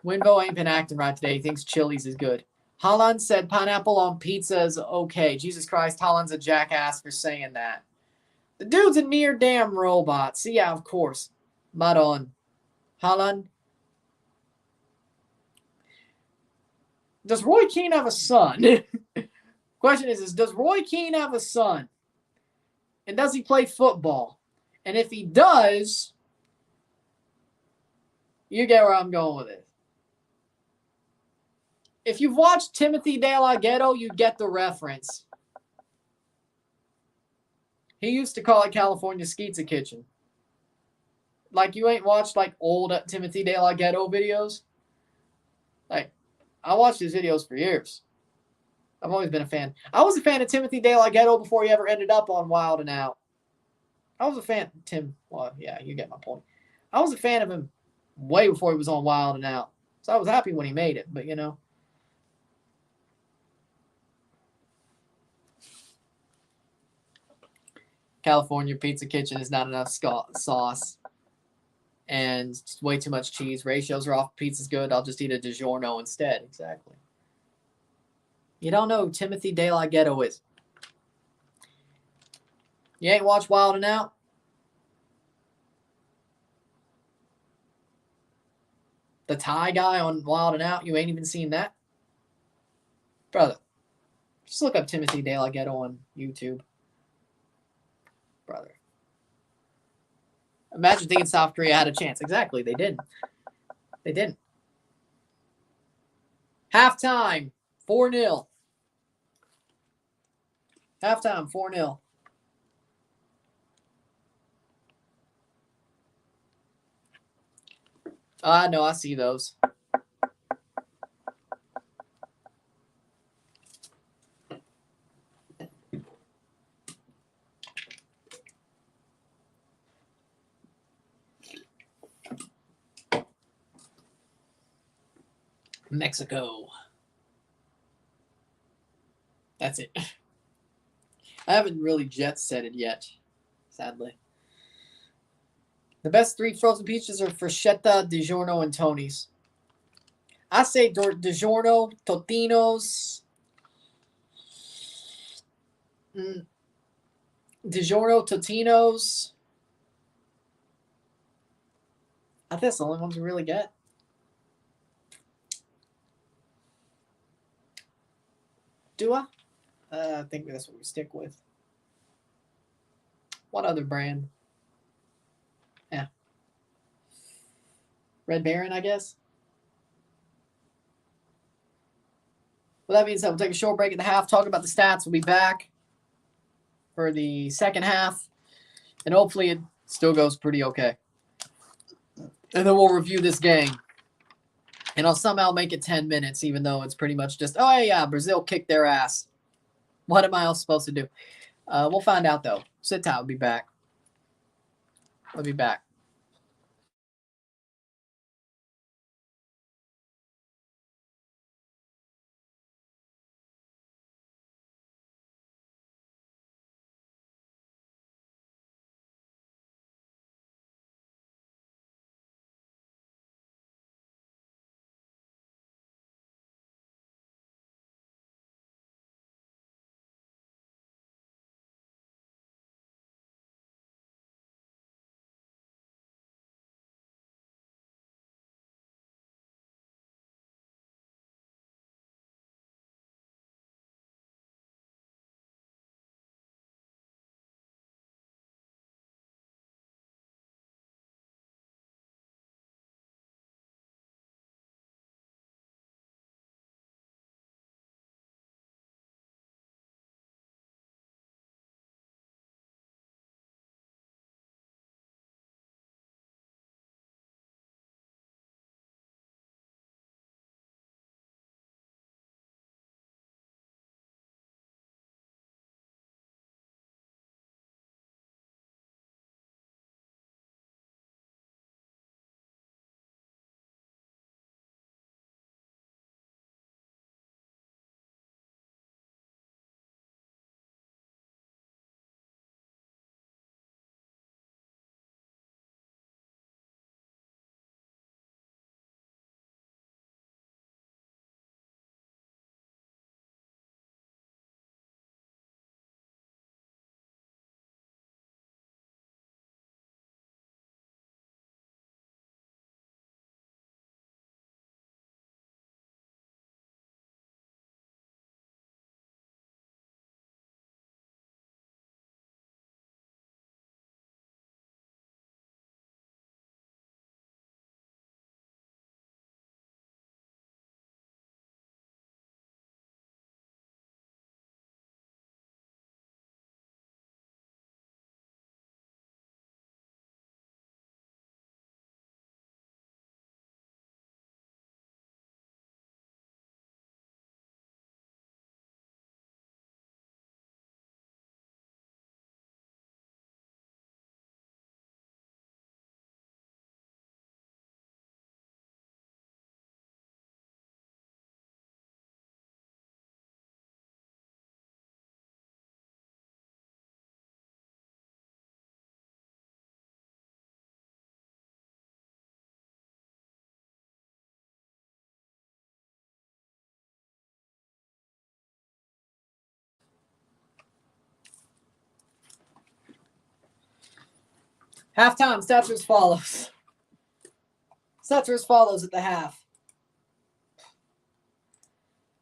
[SPEAKER 1] Winvo ain't been acting right today. He thinks Chili's is good. Holland said pineapple on pizza is okay. Jesus Christ, Holland's a jackass for saying that. The dude's a near damn robot. So yeah, of course. Maron. Holland. Does Roy Keane have a son? Question is, does Roy Keane have a son? And does he play football? And if he does, you get where I'm going with it. If you've watched Timothy De La Ghetto, you get the reference. He used to call it California Skeetsa Kitchen. Like, you ain't watched, old Timothy De La Ghetto videos? I watched his videos for years. I've always been a fan. I was a fan of Timothy De La Ghetto before he ever ended up on Wild and Out. I was a fan of Tim. Well, yeah, you get my point. I was a fan of him way before he was on Wild and Out. So I was happy when he made it, but California Pizza Kitchen is not enough sauce. And way too much cheese. Ratios are off. Pizza's good. I'll just eat a DiGiorno instead. Exactly. You don't know who Timothy De La Ghetto is. You ain't watched Wild and Out? The Thai guy on Wild and Out? You ain't even seen that? Brother. Just look up Timothy De La Ghetto on YouTube. Brother. Imagine thinking South Korea had a chance. Exactly. They didn't. Halftime. 4-0. Halftime. 4-0. No, I see those. Mexico. That's it. I haven't really jet set it yet, sadly. The best 3 frozen pizzas are Freshetta, DiGiorno, and Tony's. I say DiGiorno, Totino's. DiGiorno, Totino's. I think that's the only ones we really get. Do I? I think that's what we stick with. What other brand? Yeah, Red Baron, I guess. Well, that means that we'll take a short break at the half, talk about the stats. We'll be back for the second half, and hopefully it still goes pretty okay. And then we'll review this game. And I'll somehow make it 10 minutes, even though it's pretty much just, oh, yeah, Brazil kicked their ass. What am I else supposed to do? We'll find out, though. Sit tight. We'll be back. We'll be back. Halftime, stats are as follows. Stats are as follows at the half.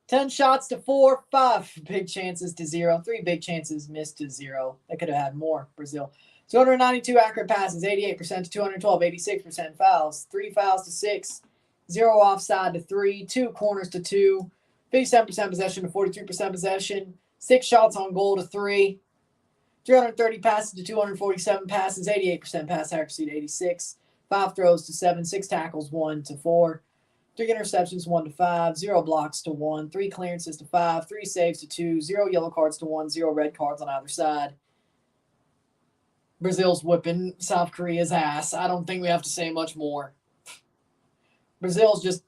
[SPEAKER 1] 10 shots to 4, 5 big chances to 0, 3 big chances missed to 0. They could have had more, Brazil. 292 accurate passes, 88% to 212, 86% fouls, 3 fouls to 6, 0 offside to 3, 2 corners to 2, 57% possession to 43% possession, 6 shots on goal to 3, 330 passes to 247 passes, 88% pass accuracy to 86, 5 throws to 7, 6 tackles 1 to 4, 3 interceptions 1 to 5, 0 blocks to 1, 3 clearances to 5, 3 saves to 2, 0 yellow cards to 1, 0 red cards on either side. Brazil's whipping South Korea's ass. I don't think we have to say much more. Brazil's just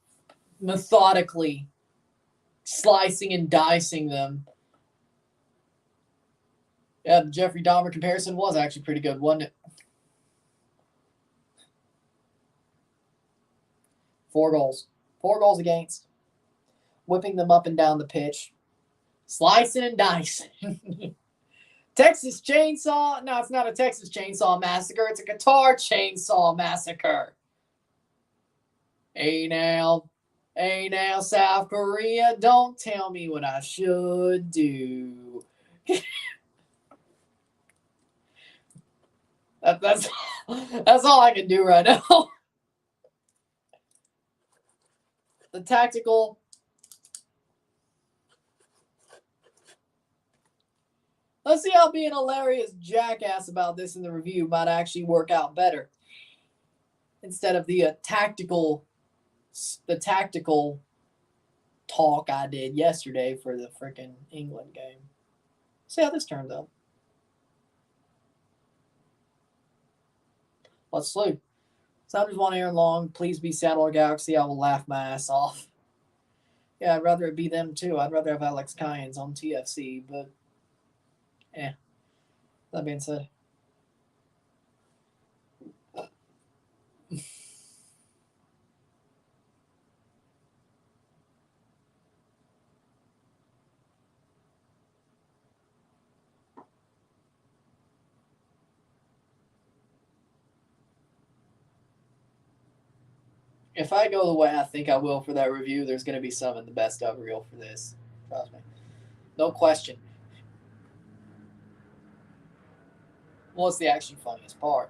[SPEAKER 1] methodically slicing and dicing them. Yeah, the Jeffrey Dahmer comparison was actually pretty good, wasn't it? 4 goals. 4 goals against. Whipping them up and down the pitch. Slicing and dicing. Texas Chainsaw? No, it's not a Texas Chainsaw Massacre. It's a Guitar Chainsaw Massacre. Hey now, South Korea, don't tell me what I should do. That's all I can do right now. the tactical. Let's see how being a hilarious jackass about this in the review might actually work out better. Instead of the tactical talk I did yesterday for the freaking England game. See how this turns out. Let's see. Sounders want Aaron Long. Please be Seattle or Galaxy. I will laugh my ass off. Yeah, I'd rather it be them too. I'd rather have Alex Kynes on TFC, but yeah. That being said. If I go the way I think I will for that review, there's going to be some of the best of reel for this. Trust me. No question. What's the actually funniest part?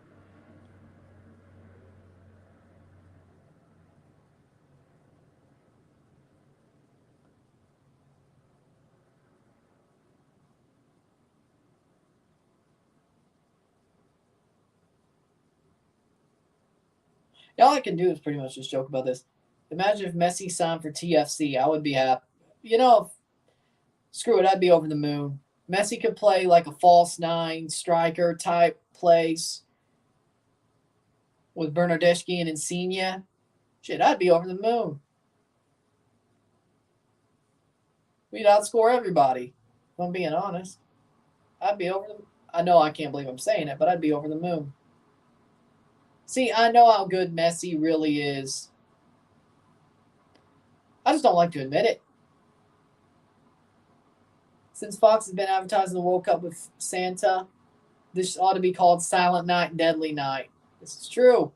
[SPEAKER 1] All I can do is pretty much just joke about this. Imagine if Messi signed for TFC. I would be happy. Screw it. I'd be over the moon. Messi could play like a false nine striker type place with Bernardeschi and Insigne. Shit, I'd be over the moon. We'd outscore everybody, if I'm being honest. I'd be over the moon. I know I can't believe I'm saying it, but I'd be over the moon. See, I know how good Messi really is. I just don't like to admit it. Since Fox has been advertising the World Cup with Santa, this ought to be called Silent Night, Deadly Night. This is true.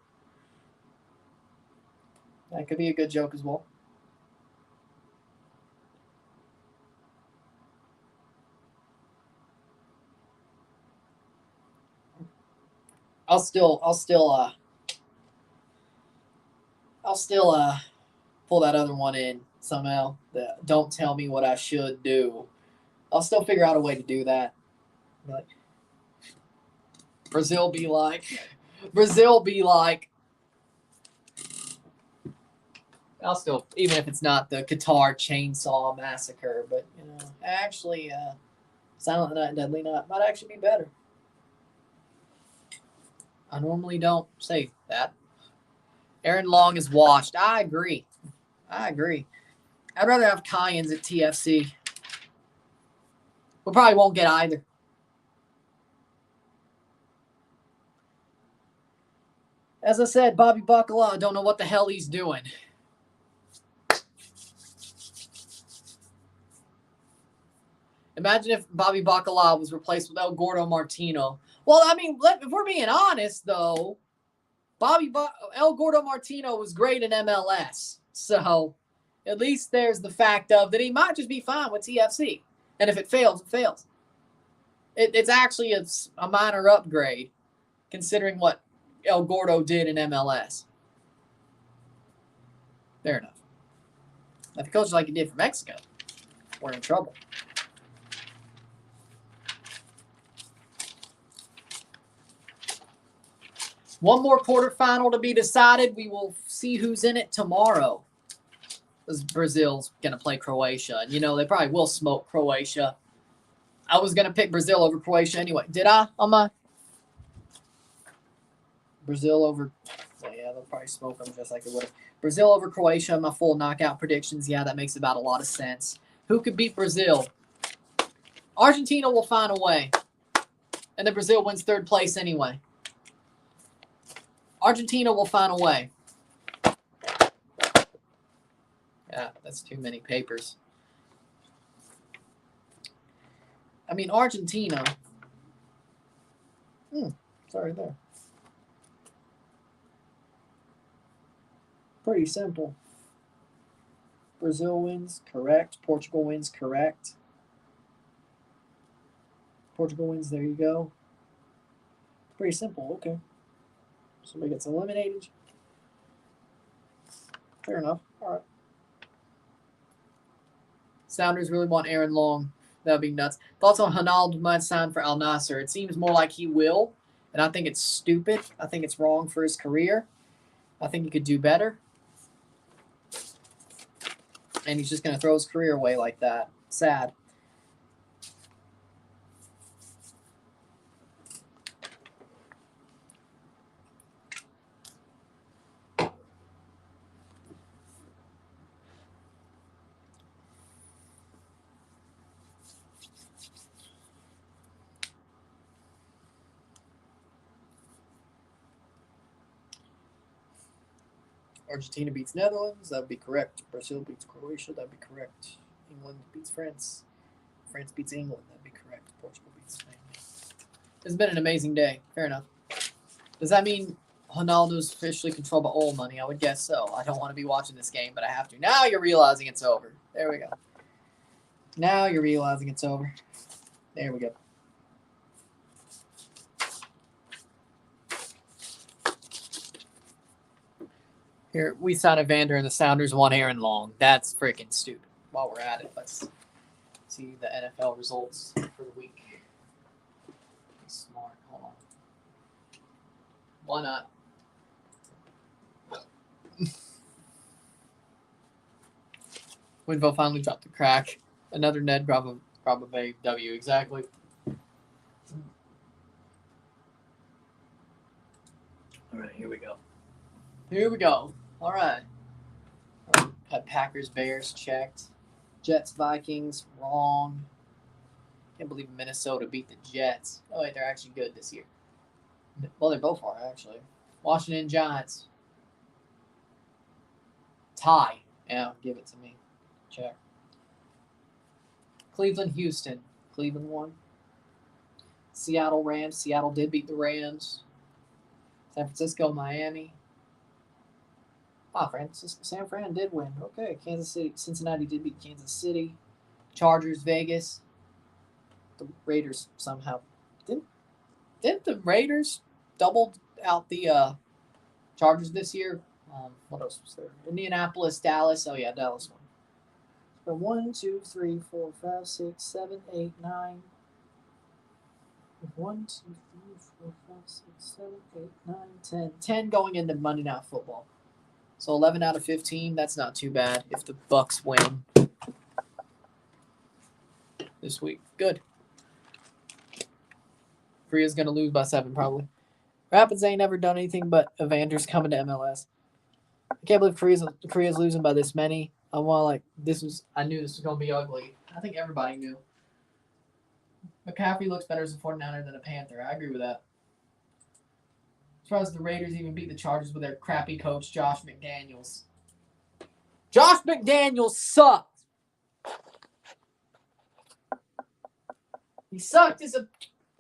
[SPEAKER 1] That could be a good joke as well. I'll still pull that other one in somehow. Don't tell me what I should do. I'll still figure out a way to do that. But Brazil be like. I'll still, even if it's not the Qatar chainsaw massacre, but actually, Silent Night and Deadly Night might actually be better. I normally don't say that. Aaron Long is washed. I agree. I'd rather have Kynes at TFC. We probably won't get either. As I said, Bobby Bacala, I don't know what the hell he's doing. Imagine if Bobby Bacala was replaced with El Gordo Martino. Well, I mean, if we're being honest, though, El Gordo Martino was great in MLS. So at least there's the fact of that he might just be fine with TFC. And if it fails, it fails. It's actually a minor upgrade considering what El Gordo did in MLS. Fair enough. If he coaches like he did for Mexico, we're in trouble. One more quarterfinal to be decided. We will see who's in it tomorrow. Because Brazil's going to play Croatia. And, they probably will smoke Croatia. I was going to pick Brazil over Croatia anyway. Did I on my Brazil over? Yeah, they'll probably smoke them just like it would have. Brazil over Croatia, my full knockout predictions. Yeah, that makes about a lot of sense. Who could beat Brazil? Argentina will find a way. And then Brazil wins third place anyway. Argentina will find a way. Yeah, that's too many papers. I mean, Argentina. Sorry there. Pretty simple. Brazil wins, correct. Portugal wins, correct. Portugal wins, there you go. Pretty simple, okay. Somebody gets eliminated. Fair enough. All right. Sounders really want Aaron Long. That would be nuts. Thoughts on Ronaldo might sign for Al Nasser? It seems more like he will, and I think it's stupid. I think it's wrong for his career. I think he could do better. And he's just going to throw his career away like that. Sad. Argentina beats Netherlands. That would be correct. Brazil beats Croatia. That would be correct. England beats France. France beats England. That would be correct. Portugal beats Spain. It's been an amazing day. Fair enough. Does that mean Ronaldo's officially controlled by oil money? I would guess so. I don't want to be watching this game, but I have to. Now you're realizing it's over. There we go. Now you're realizing it's over. There we go. Here, we signed Evander and the Sounders want Aaron Long. That's freaking stupid. While we're at it, let's see the NFL results for the week. Be smart. Hold on. Why not? Winvo finally dropped the crack. Another Ned Bravo W. Exactly. All right, here we go. Here we go. All right. Had Packers, Bears checked. Jets, Vikings, wrong. Can't believe Minnesota beat the Jets. Oh, wait, they're actually good this year. Well, they both are, actually. Washington, Giants. Tie. Yeah, give it to me. Check. Cleveland, Houston. Cleveland won. Seattle, Rams. Seattle did beat the Rams. San Francisco, Miami. San Fran did win. Okay, Kansas City, Cincinnati did beat Kansas City. Chargers, Vegas. The Raiders somehow didn't the Raiders doubled out the Chargers this year? What else was there? Indianapolis, Dallas. Oh yeah, Dallas won. So 1, 2, 3, 4, 5, 6, 7, 8, 9. 1, 2, 3, 4, 5, 6, 7, 8, 9, 10. 10 going into Monday Night Football. So 11 out of 15. That's not too bad if the Bucks win this week. Good. Korea's going to lose by 7 probably. Rapids ain't never done anything but Evander's coming to MLS. I can't believe Korea's losing by this many. I knew this was going to be ugly. I think everybody knew. McCaffrey looks better as a 49er than a Panther. I agree with that. As far as the Raiders even beat the Chargers with their crappy coach, Josh McDaniels. Josh McDaniels sucked. He sucked as a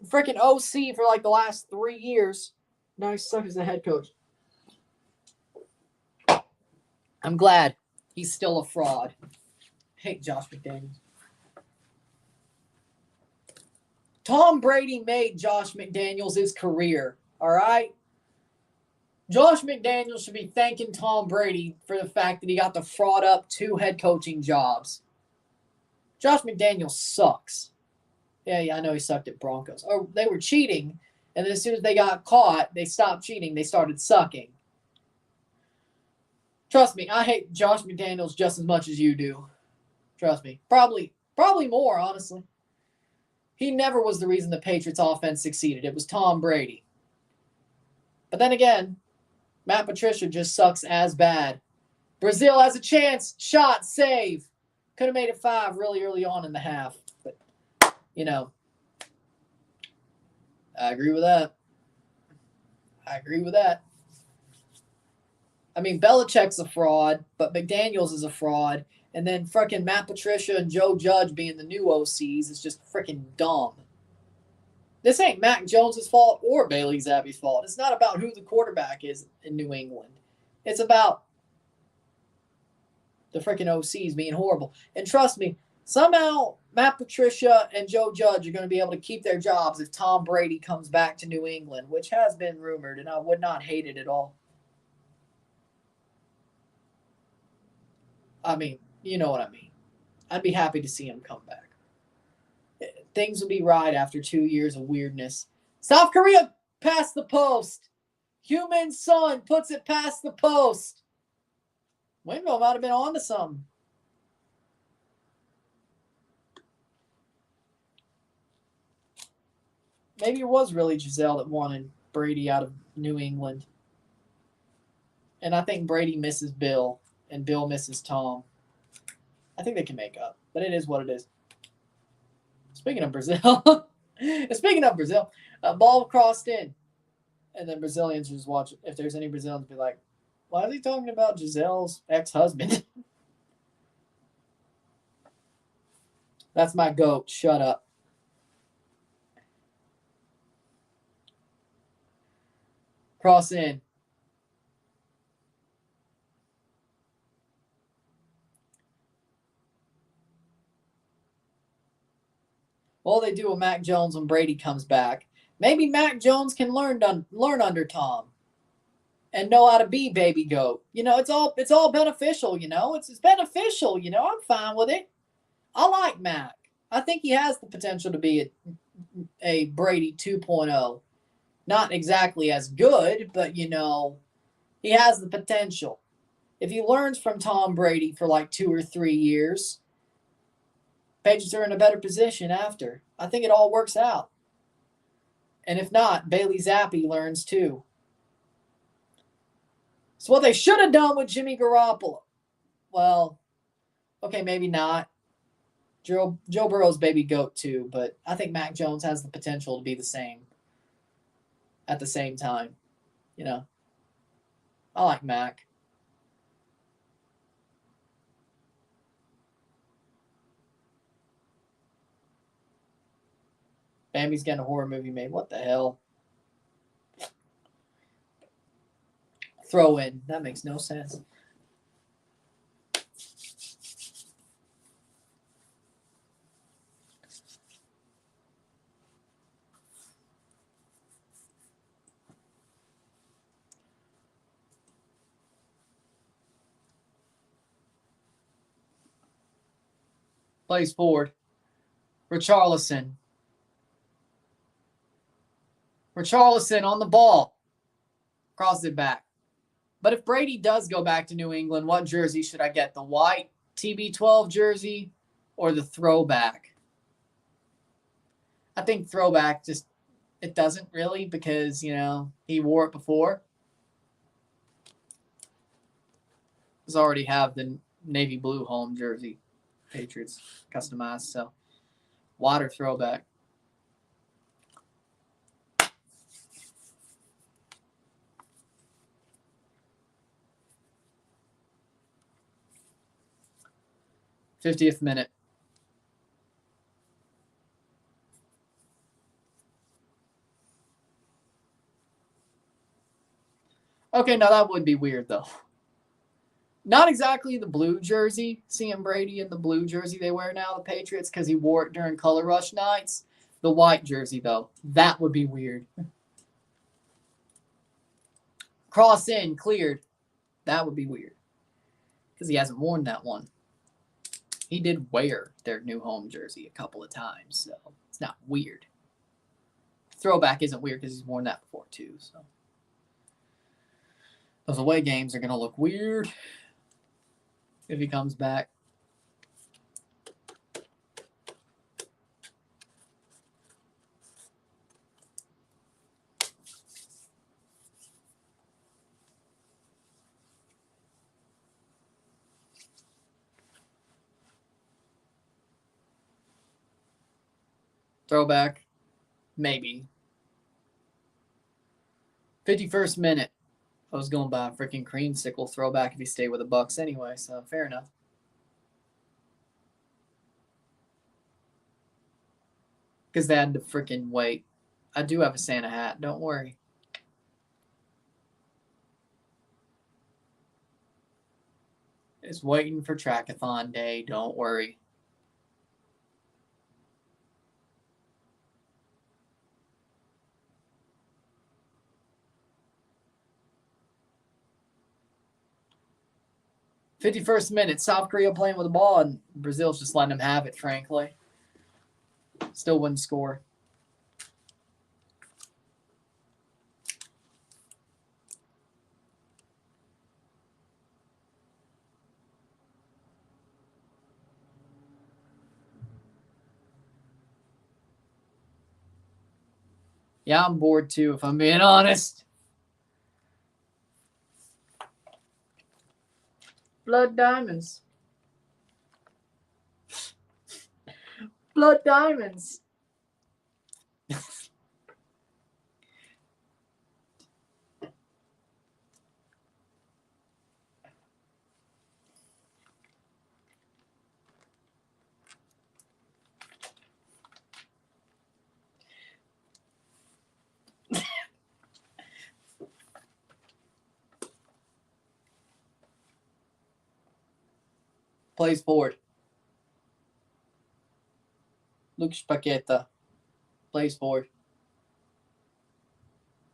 [SPEAKER 1] freaking OC for like the last 3 years. Now he sucks as a head coach. I'm glad he's still a fraud. I hate Josh McDaniels. Tom Brady made Josh McDaniels his career, all right? Josh McDaniels should be thanking Tom Brady for the fact that he got to fraud up 2 head coaching jobs. Josh McDaniels sucks. Yeah, I know he sucked at Broncos. Oh, they were cheating, and then as soon as they got caught, they stopped cheating. They started sucking. Trust me, I hate Josh McDaniels just as much as you do. Trust me. Probably more, honestly. He never was the reason the Patriots offense succeeded. It was Tom Brady. But then again, Matt Patricia just sucks as bad. Brazil has a chance. Shot, save. Could have made it 5 really early on in the half. But, I agree with that. I mean, Belichick's a fraud, but McDaniels is a fraud. And then freaking Matt Patricia and Joe Judge being the new OCs is just freaking dumb. This ain't Mac Jones' fault or Bailey Zappi's fault. It's not about who the quarterback is in New England. It's about the freaking OCs being horrible. And trust me, somehow Matt Patricia and Joe Judge are going to be able to keep their jobs if Tom Brady comes back to New England, which has been rumored, and I would not hate it at all. I mean, you know what I mean. I'd be happy to see him come back. Things will be right after 2 years of weirdness. South Korea past the post. Human Son puts it past the post. Windmill might have been on to something. Maybe it was really Giselle that wanted Brady out of New England. And I think Brady misses Bill, and Bill misses Tom. I think they can make up, but it is what it is. Speaking of Brazil, ball crossed in, and then Brazilians just watch. If there's any Brazilians, be like, "Why is he talking about Giselle's ex-husband?" That's my goat. Shut up. Cross in. Well, they do with Mac Jones when Brady comes back. Maybe Mac Jones can learn under Tom and know how to be baby goat. It's all beneficial. It's beneficial. I'm fine with it. I like Mac. I think he has the potential to be a Brady 2.0. Not exactly as good, but he has the potential. If he learns from Tom Brady for like 2 or 3 years, Patriots are in a better position after. I think it all works out. And if not, Bailey Zappi learns too. It's what they should have done with Jimmy Garoppolo. Well, okay, maybe not. Joe Burrow's baby goat too, but I think Mac Jones has the potential to be the same at the same time. I like Mac. Bambi's getting a horror movie made. What the hell? Throw in. That makes no sense. Plays forward. Richarlison on the ball. Crosses it back. But if Brady does go back to New England, what jersey should I get? The white TB12 jersey or the throwback? I think throwback it doesn't really because, he wore it before. Does already have the navy blue home jersey. Patriots customized, so water throwback. '50th minute. Okay, now that would be weird though. Not exactly the blue jersey, seeing Brady in the blue jersey they wear now, the Patriots, because he wore it during Color Rush nights. The white jersey, though, that would be weird. Cross in, cleared. That would be weird. Because he hasn't worn that one. He did wear their new home jersey a couple of times, so it's not weird. Throwback isn't weird because he's worn that before, too, so. Those away games are going to look weird if he comes back. Throwback, maybe. 51st minute. I was going by a freaking creamsicle throwback if he stayed with the Bucks anyway, so fair enough. Because they had to freaking wait. I do have a Santa hat, don't worry. It's waiting for Trackathon Day, don't worry. 51st minute, South Korea playing with the ball, and Brazil's just letting them have it, frankly. Still wouldn't score. Yeah, I'm bored too, if I'm being honest. Blood diamonds. Blood diamonds. Plays forward. Lucas Paqueta plays forward.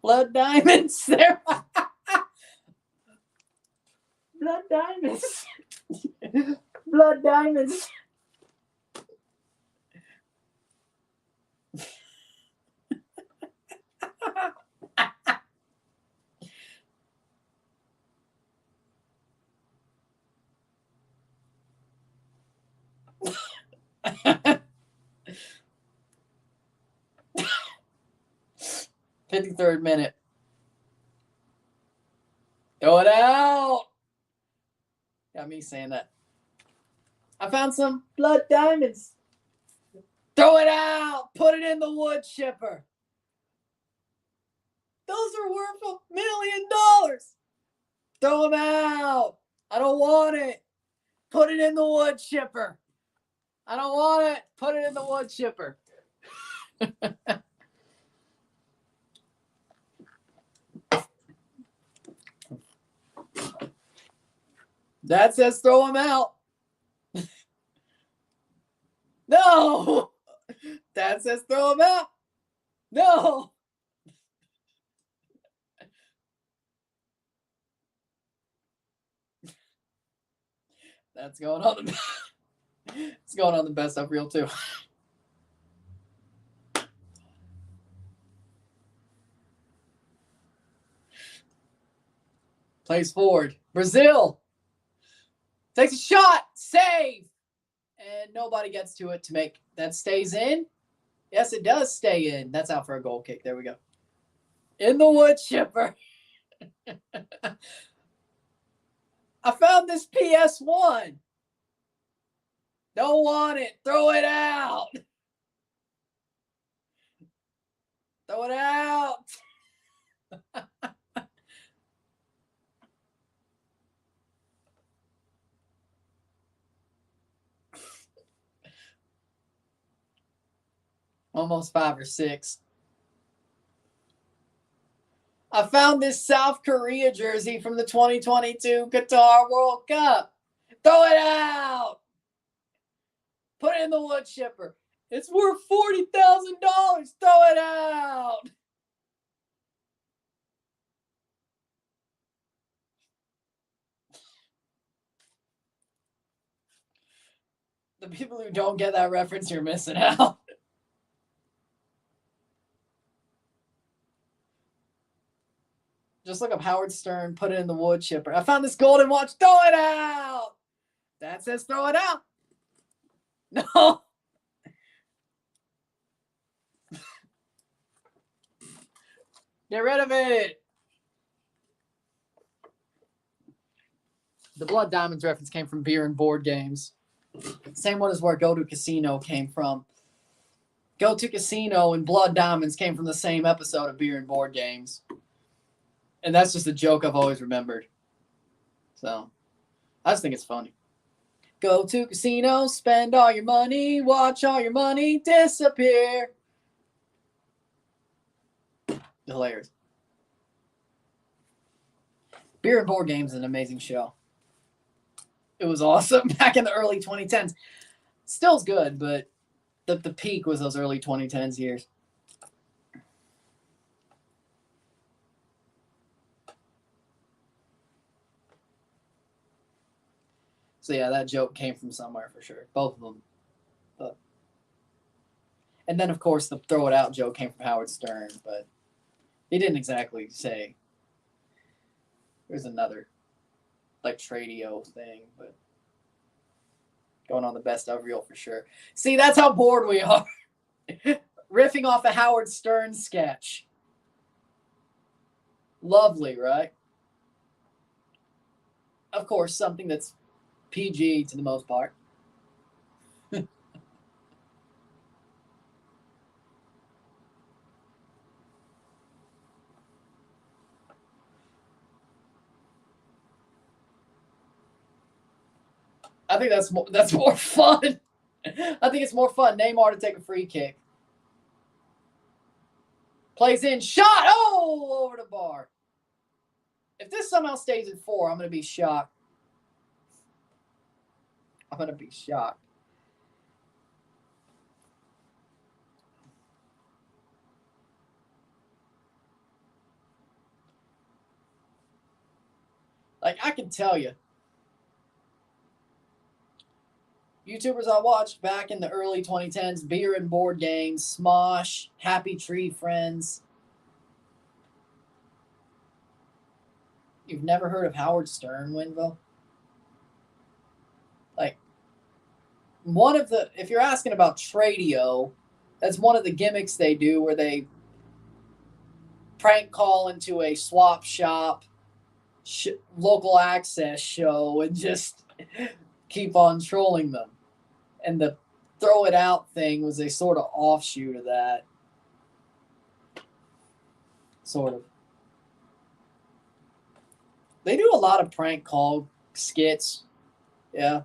[SPEAKER 1] Blood diamonds. There. Blood diamonds. Blood diamonds. Fifty-third minute. Throw it out. Got me saying that. I found some blood diamonds. Throw it out. Put it in the wood chipper. Those are worth $1 million. Throw them out. I don't want it. Put it in the wood chipper. I don't want it. Put it in the wood chipper. That says throw them out. No. That says throw them out. No. That's going on the it's going on the best of reel too. Plays forward. Brazil takes a shot. Save. And nobody gets to it to make that stays in. Yes, it does stay in. That's out for a goal kick. There we go. In the wood chipper. I found this PS1. Don't want it. Throw it out. Throw it out. Almost 5 or 6. I found this South Korea jersey from the 2022 Qatar World Cup. Throw it out. Put it in the wood chipper. It's worth $40,000. Throw it out. The people who don't get that reference, you're missing out. Just look up Howard Stern, put it in the wood chipper. I found this golden watch. Throw it out. That says throw it out. No. Get rid of it. The Blood Diamonds reference came from beer and board games. Same one as where Go to Casino came from. Go to Casino and Blood Diamonds came from the same episode of beer and board games. And that's just a joke I've always remembered. So, I just think it's funny. Go to casino, spend all your money, watch all your money disappear. Hilarious. Beer and Board Games is an amazing show. It was awesome back in the early 2010s. Still's good, but the peak was those early 2010s years. So yeah, that joke came from somewhere for sure. Both of them. But and then of course the throw it out joke came from Howard Stern, but he didn't exactly say. There's another like Tradio thing, but going on the best of reel for sure. See, that's how bored we are. Riffing off a Howard Stern sketch. Lovely, right? Of course, something that's PG to the most part. I think that's more fun. I think it's more fun. Neymar to take a free kick. Plays in, shot, oh, over the bar. If this somehow stays at 4, I'm going to be shocked. I'm going to be shocked. Like, I can tell you, YouTubers I watched back in the early 2010s, Beer and Board Games, Smosh, Happy Tree Friends. You've never heard of Howard Stern, Winville? Like, if you're asking about Tradio, that's one of the gimmicks they do where they prank call into a swap shop, local access show, and just keep on trolling them. And the throw it out thing was a sort of offshoot of that. Sort of. They do a lot of prank call skits. Yeah.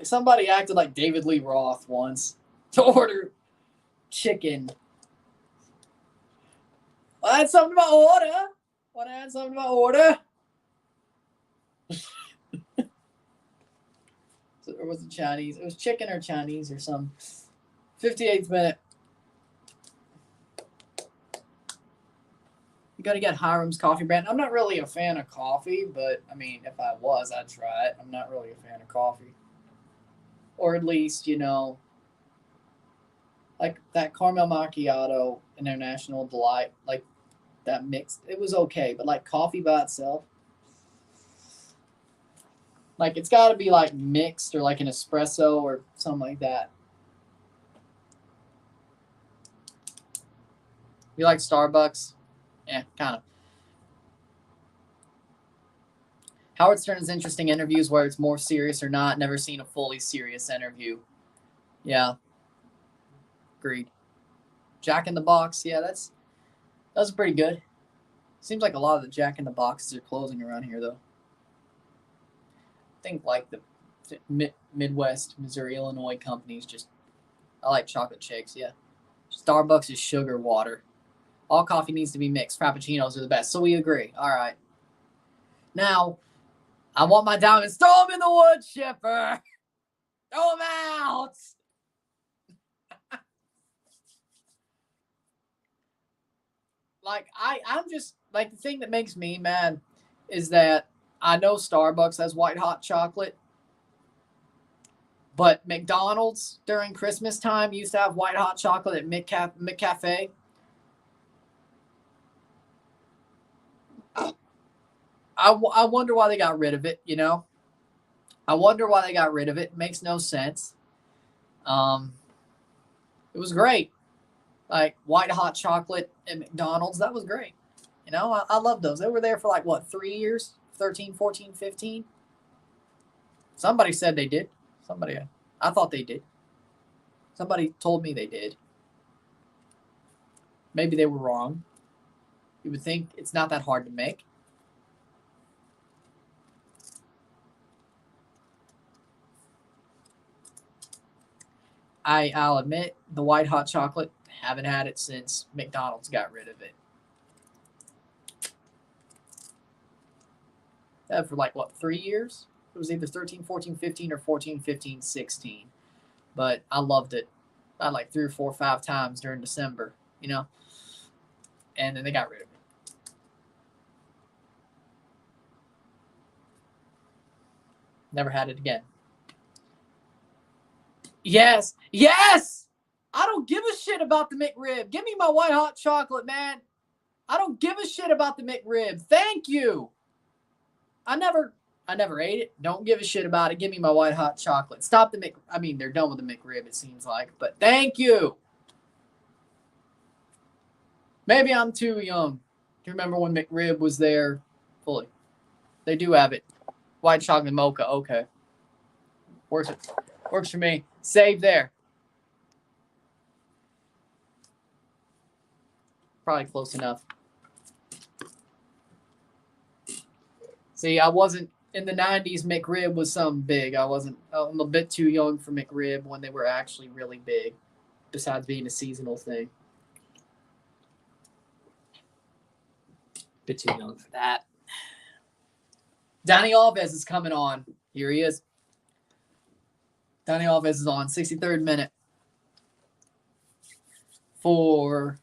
[SPEAKER 1] Somebody acted like David Lee Roth once to order chicken. I had something about order. Want to add something about order? Or was it Chinese? It was chicken or Chinese or some. 58th minute. You got to get Hiram's coffee brand. I'm not really a fan of coffee, but I mean, if I was, I'd try it. I'm not really a fan of coffee. Or at least, like that caramel macchiato, International Delight, like that mixed, it was okay. But like coffee by itself, like it's got to be like mixed or like an espresso or something like that. You like Starbucks? Yeah, kind of. Howard Stern's interesting interviews where it's more serious or not. Never seen a fully serious interview. Yeah. Agreed. Jack in the Box. Yeah, that's pretty good. Seems like a lot of the Jack in the Boxes are closing around here, though. I think like the Midwest, Missouri, Illinois companies just. I like chocolate shakes. Yeah. Starbucks is sugar water. All coffee needs to be mixed. Frappuccinos are the best. So we agree. All right. Now, I want my diamonds. Throw them in the wood, Shipper. Throw them out. Like, I'm just, like, the thing that makes me mad is that I know Starbucks has white hot chocolate, but McDonald's during Christmas time used to have white hot chocolate at McCafe. I wonder why they got rid of it, I wonder why they got rid of it. It makes no sense. It was great. Like white hot chocolate at McDonald's, that was great. I love those. They were there for like, what, 3 years? 13, 14, 15? Somebody said they did. I thought they did. Somebody told me they did. Maybe they were wrong. You would think it's not that hard to make. I'll admit, the white hot chocolate, haven't had it since McDonald's got rid of it. For like, what, 3 years? It was either 13, 14, 15 or 14, 15, 16. But I loved it. I like 3 or 4 or 5 times during December, And then they got rid of it. Never had it again. Yes. Yes! I don't give a shit about the McRib. Give me my white hot chocolate, man. I don't give a shit about the McRib. Thank you. I never ate it. Don't give a shit about it. Give me my white hot chocolate. Stop the I mean, they're done with the McRib, it seems like. But thank you. Maybe I'm too young to remember when McRib was there fully. They do have it. White chocolate mocha. Okay. Works for me. Save there. Probably close enough. See, I wasn't in the 90s. McRib was something big. I'm a bit too young for McRib when they were actually really big, besides being a seasonal thing. Bit too young for that. Dani Alves is coming on. Here he is. Dani Alves is on. 63rd minute. For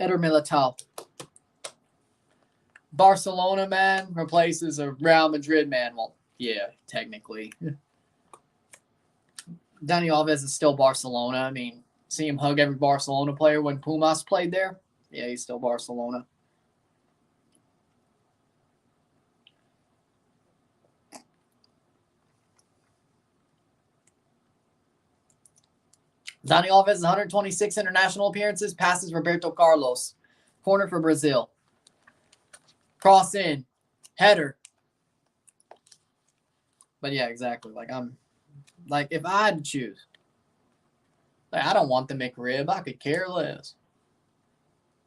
[SPEAKER 1] Eder Militao. Barcelona man replaces a Real Madrid man. Well, yeah, technically. Dani Alves is still Barcelona. I mean, see him hug every Barcelona player when Pumas played there. Yeah, he's still Barcelona. Dani Alves, 126 international appearances, passes Roberto Carlos. Corner for Brazil. Cross in. Header. But yeah, exactly. If I had to choose, I don't want the McRib. I could care less.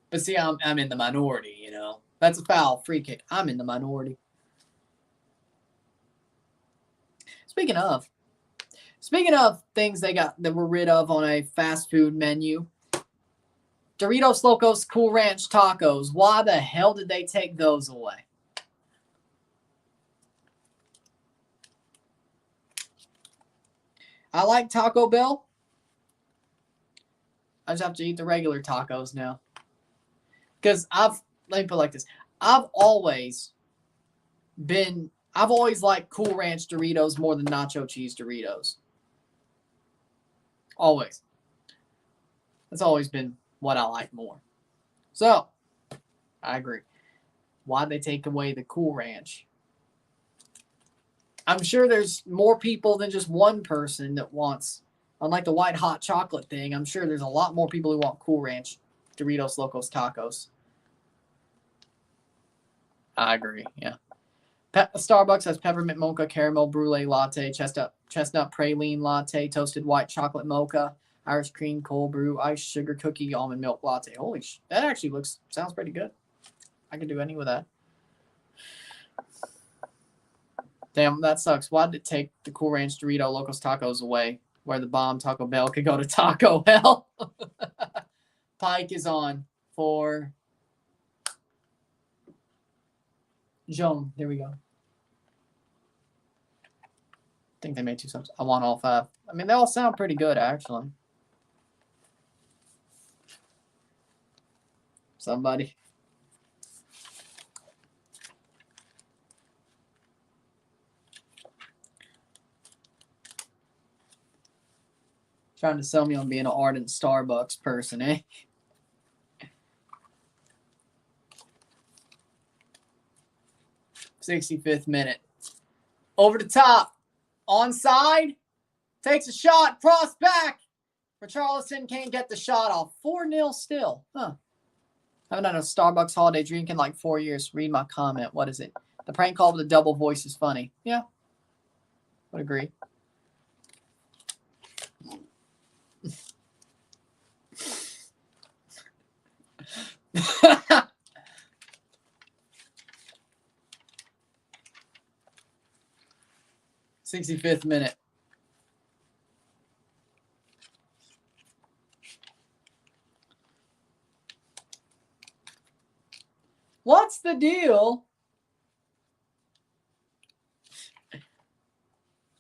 [SPEAKER 1] But see, I'm in the minority, you know. That's a foul. Free kick. I'm in the minority. Speaking of things that were rid of on a fast food menu, Doritos Locos Cool Ranch tacos. Why the hell did they take those away? I like Taco Bell. I just have to eat the regular tacos now. Because let me put it like this. I've always liked Cool Ranch Doritos more than nacho cheese Doritos. Always. That's always been what I like more. So, I agree. Why'd they take away the Cool Ranch? I'm sure there's more people than just one person that wants, unlike the white hot chocolate thing, I'm sure there's a lot more people who want Cool Ranch Doritos Locos Tacos. I agree, yeah. Starbucks has peppermint mocha, caramel brulee latte, chestnut praline latte, toasted white chocolate mocha, Irish cream cold brew, iced sugar cookie, almond milk latte. Holy that actually sounds pretty good. I could do any with that. Damn, that sucks. Why did it take the Cool Ranch Dorito Locos Tacos away, where the bomb Taco Bell could go to Taco Hell? Pike is on for Joan. There we go. I think they made 2 subs. I want all 5. I mean, they all sound pretty good, actually. Somebody. Trying to sell me on being an ardent Starbucks person, eh? '65th minute. Over the top. Onside. Takes a shot. Cross back. Richarlison can't get the shot off. 4-0 still. Huh. Haven't done a Starbucks holiday drink in like 4 years. Read my comment. What is it? The prank call with the double voice is funny. Yeah. Would agree. '65th minute. What's the deal?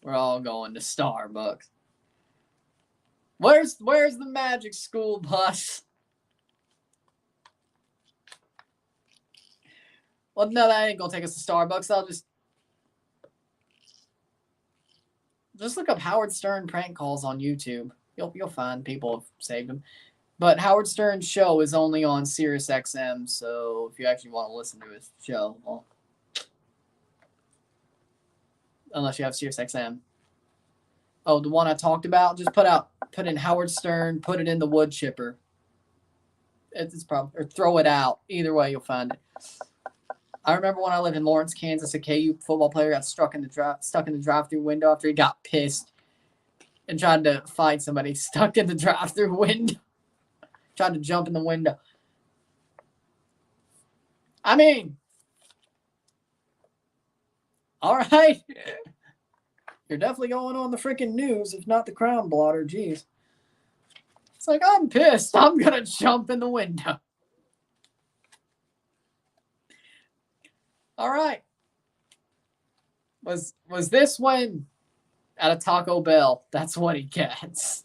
[SPEAKER 1] We're all going to Starbucks. Where's the magic school bus? Well, no, that ain't gonna take us to Starbucks. I'll just Just look up Howard Stern prank calls on YouTube. You'll find people have saved them. But Howard Stern's show is only on Sirius XM, so if you actually want to listen to his show, well, unless you have Sirius XM. Oh, the one I talked about, just put in Howard Stern, put it in the wood chipper. It's probably, or throw it out. Either way, you'll find it. I remember when I lived in Lawrence, Kansas, a KU football player got stuck in the drive-through window after he got pissed and tried to fight somebody stuck in the drive-through window. Tried to jump in the window. I mean, all right. You're definitely going on the freaking news, if not the crown blotter. Jeez. It's like, I'm pissed. I'm going to jump in the window. All right. Was this when at a Taco Bell? That's what he gets.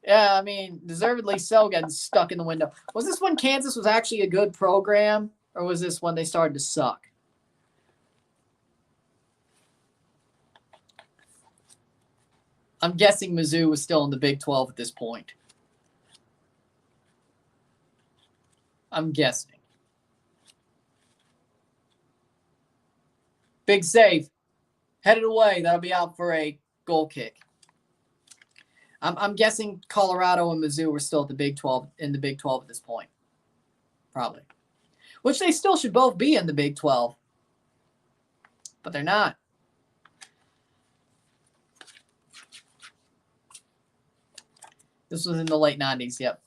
[SPEAKER 1] Yeah, I mean, deservedly so, getting stuck in the window. Was this when Kansas was actually a good program, or was this when they started to suck? I'm guessing Mizzou was still in the Big 12 at this point. I'm guessing. Big save. Headed away. That'll be out for a goal kick. I'm guessing Colorado and Mizzou were still at the Big 12 in the Big 12 at this point. Probably. Which they still should both be in the Big 12. But they're not. This was in the late 90s, yep.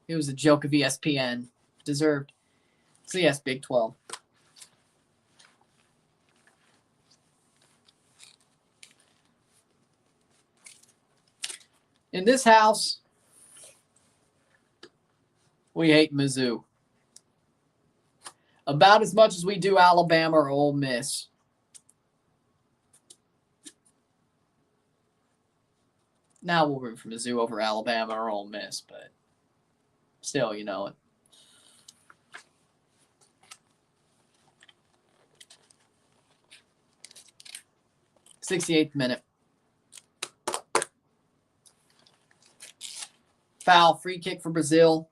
[SPEAKER 1] It was a joke of ESPN. Deserved. So yes, Big 12. In this house, we hate Mizzou. About as much as we do Alabama or Ole Miss. Now we'll root for Mizzou over Alabama or Ole Miss, but still, you know it. '68th minute. Foul, free kick for Brazil.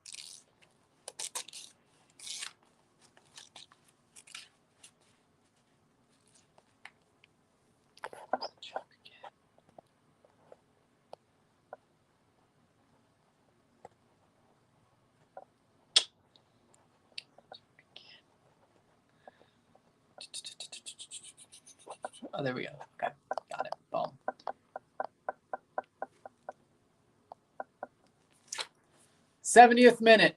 [SPEAKER 1] Oh, there we go. Okay, got it. Boom. 70th minute.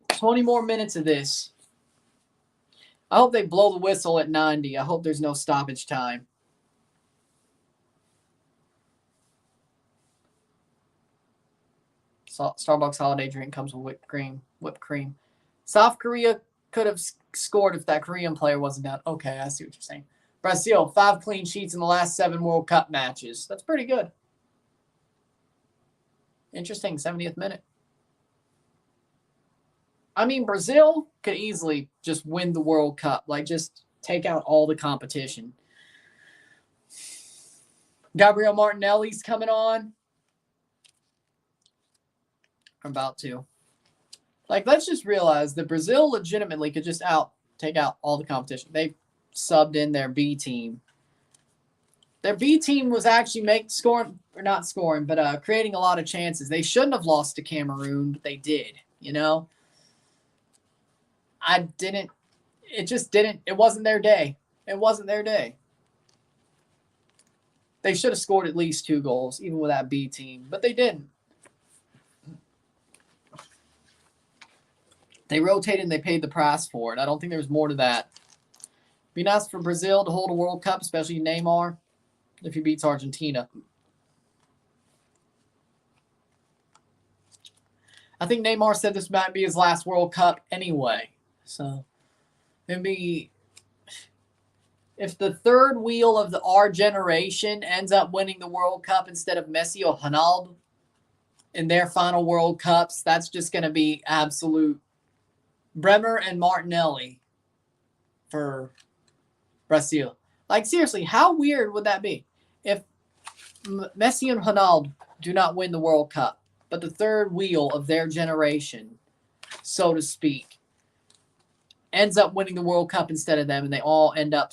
[SPEAKER 1] 20 more minutes of this. I hope they blow the whistle at 90. I hope there's no stoppage time. Starbucks holiday drink comes with whipped cream. South Korea could have scored if that Korean player wasn't down. Okay, I see what you're saying. Brazil, 5 clean sheets in the last 7 World Cup matches. That's pretty good. Interesting, 70th minute. I mean, Brazil could easily just win the World Cup. Like, just take out all the competition. Gabriel Martinelli's coming on. I'm about to. Like, let's just realize that Brazil legitimately could just take out all the competition. They subbed in their B team. Their B team was actually creating a lot of chances. They shouldn't have lost to Cameroon, but they did, you know? It wasn't their day. It wasn't their day. They should have scored at least 2 goals, even with that B team, but they didn't. They rotated and they paid the price for it. I don't think there was more to that. Be nice for Brazil to hold a World Cup, especially Neymar, if he beats Argentina. I think Neymar said this might be his last World Cup anyway. So, maybe if the third wheel of our generation ends up winning the World Cup instead of Messi or Ronaldo in their final World Cups, that's just going to be absolute Bremer and Martinelli for Brazil. Like, seriously, how weird would that be? If Messi and Ronaldo do not win the World Cup, but the third wheel of their generation, so to speak, ends up winning the World Cup instead of them, and they all end up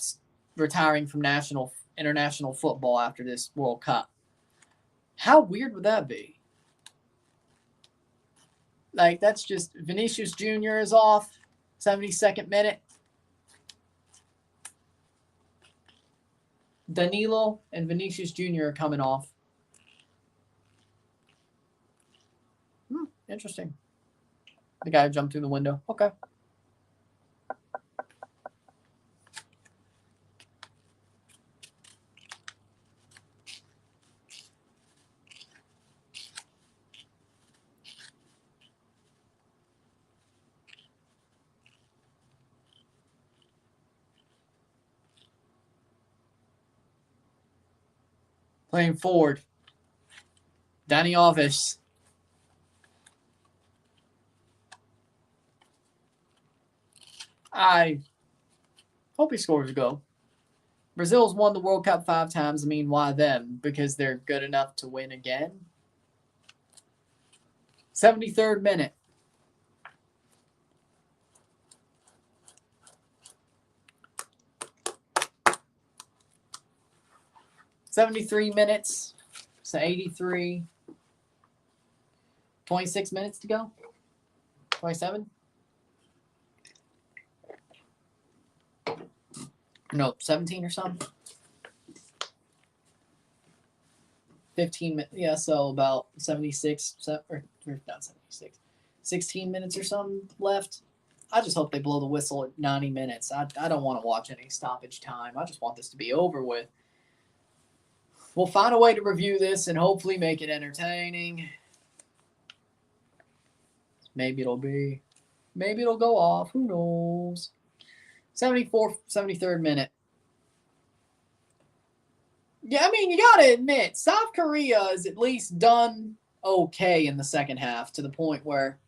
[SPEAKER 1] retiring from international football after this World Cup. How weird would that be? Like, that's just Vinicius Jr. is off, 72nd minute. Danilo and Vinicius Jr. are coming off. Interesting. The guy jumped through the window. Okay. Playing forward. Dani Alves. I hope he scores a goal. Brazil's won the World Cup 5 times. I mean, why them? Because they're good enough to win again. 73rd minute. $73 minutes. So 83. 26 minutes to go. 27. No, 17 or something. 15 minutes. Yeah, so about 76, or not 76, 16 minutes or something left. I just hope they blow the whistle at 90 minutes. I don't want to watch any stoppage time. I just want this to be over with. We'll find a way to review this and hopefully make it entertaining. Maybe it'll go off. Who knows? 73rd minute. Yeah, I mean, you got to admit, South Korea is at least done okay in the second half, to the point where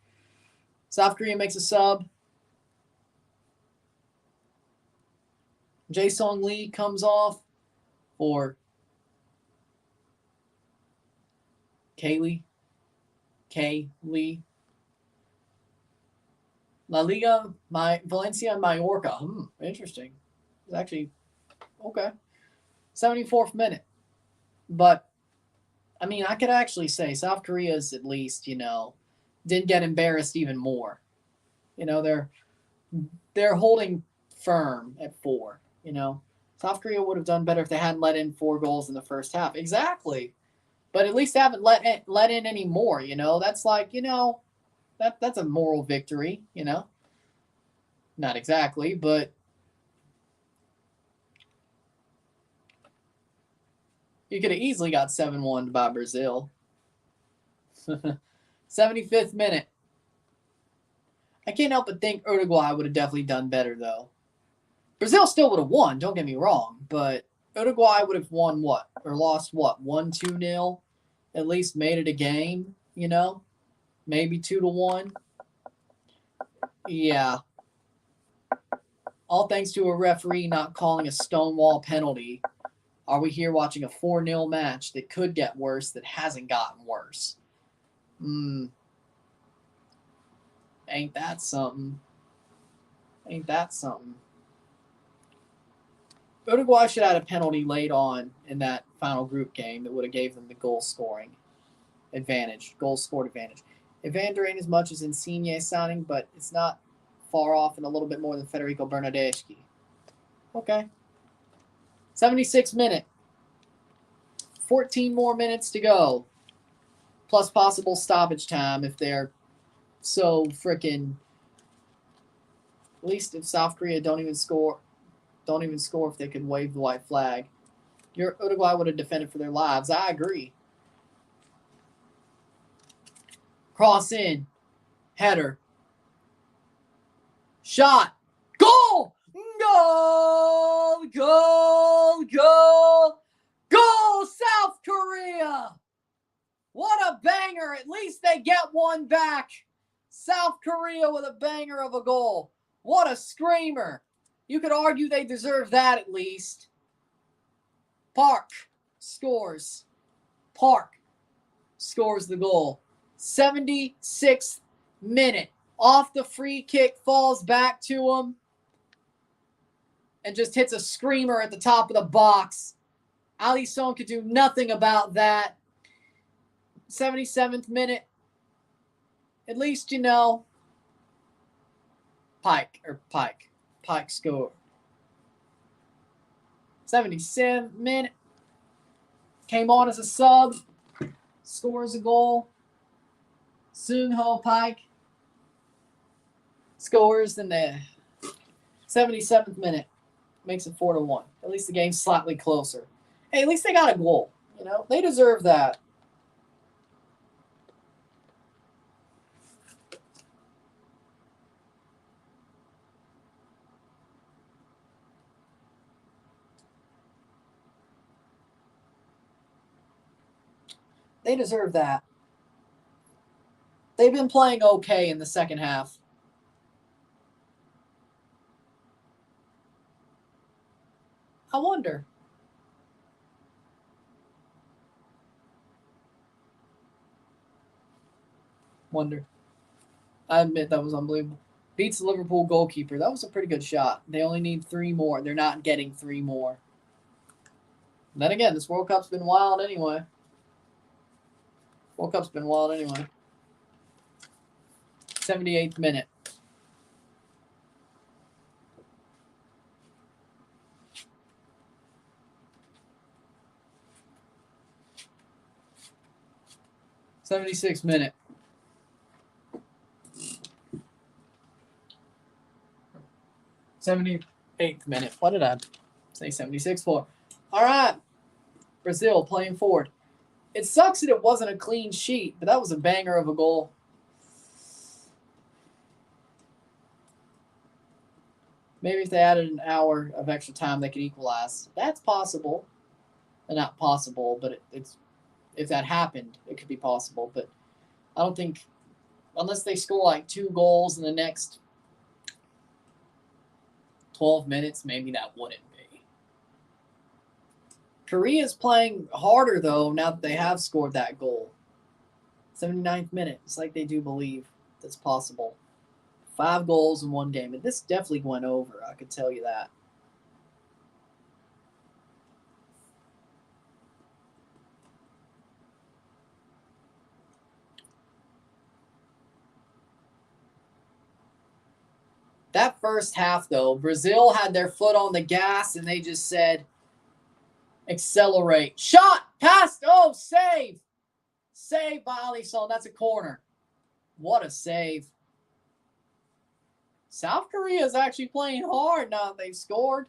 [SPEAKER 1] South Korea makes a sub. Jae-Sung Lee comes off for K. Lee. La Liga, Valencia and Mallorca. Interesting. It's actually okay. 74th minute. But, I mean, I could actually say South Korea's at least, didn't get embarrassed even more. They're holding firm at 4, South Korea would have done better if they hadn't let in 4 goals in the first half. Exactly. But at least they haven't let in any more, That's like, that's a moral victory, Not exactly, but you could have easily got 7-1 by Brazil. 75th minute. I can't help but think Uruguay would have definitely done better, though. Brazil still would have won, don't get me wrong, but Uruguay would have won what? Or lost what? 1-2-0? At least made it a game, Maybe 2-1. Yeah. All thanks to a referee not calling a stonewall penalty. Are we here watching a 4-0 match that could get worse, that hasn't gotten worse? Ain't that something? Uruguay should have had a penalty late on in that final group game that would have gave them the goal scoring advantage, goal scored advantage. Evander ain't as much as Insigne signing, but it's not far off and a little bit more than Federico Bernardeschi. Okay. 76th minute. 14 more minutes to go. Plus possible stoppage time if they're so freaking... At least if South Korea don't even score if they could wave the white flag. Uruguay would have defended for their lives. I agree. Cross in. Header. Shot. Goal! Goal! Goal! Goal! Goal, South Korea! What a banger. At least they get one back. South Korea with a banger of a goal. What a screamer. You could argue they deserve that at least. Park scores. Park scores the goal. 76th minute. Off the free kick, falls back to him. And just hits a screamer at the top of the box. Alisson could do nothing about that. 77th minute. At least, you know, Pike scored. 77th minute. Came on as a sub. Scores a goal. Seung-ho Pike scores in the 77th minute. Makes it 4-1. At least the game's slightly closer. Hey, at least they got a goal. You know, they deserve that. They deserve that. They've been playing okay in the second half. I wonder. I admit that was unbelievable. Beats the Liverpool goalkeeper. That was a pretty good shot. They only need 3 more. They're not getting 3 more. Then again, this World Cup's been wild anyway. 78th minute. '76th minute. 78th minute. What did I say 76 for? All right. Brazil playing forward. It sucks that it wasn't a clean sheet, but that was a banger of a goal. Maybe if they added an hour of extra time, they could equalize. That's possible. Not possible, but it's if that happened, it could be possible. But I don't think, unless they score like 2 goals in the next 12 minutes, maybe that wouldn't be. Korea's playing harder, though, now that they have scored that goal. 79th minute. It's like they do believe that's possible. 5 goals in 1 game. And this definitely went over, I could tell you that. That first half, though, Brazil had their foot on the gas, and they just said, accelerate. Shot! Pass! Oh, save! Save by Alisson. That's a corner. What a save. South Korea is actually playing hard now that they've scored.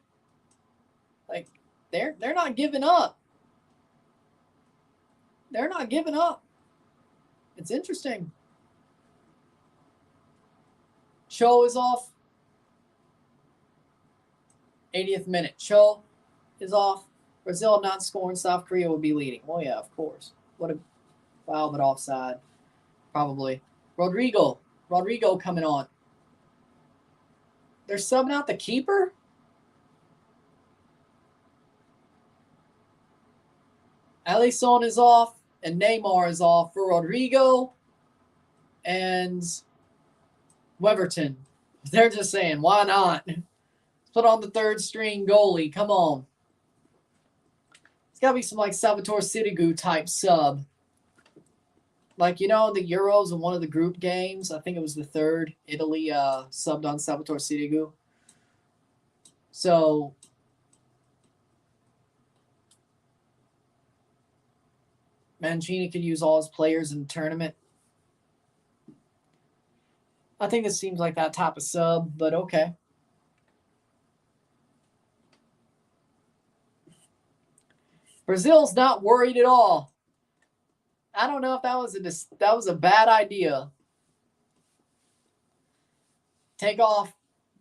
[SPEAKER 1] Like, they're not giving up. They're not giving up. It's interesting. Cho is off. 80th minute. Cho is off. Brazil not scoring. South Korea will be leading. Well, yeah, of course. What a foul, but offside. Probably. Rodrigo coming on. They're subbing out the keeper? Alisson is off, and Neymar is off for Rodrigo and Weverton. They're just saying, why not? Put on the 3rd string goalie. Come on. It's got to be some like Salvatore Sirigu type sub. Like, you know, the Euros in one of the group games, I think it was the 3rd, Italy subbed on Salvatore Sirigu. So, Mancini could use all his players in the tournament. I think this seems like that type of sub, but okay. Brazil's not worried at all. I don't know if that was a bad idea. Take off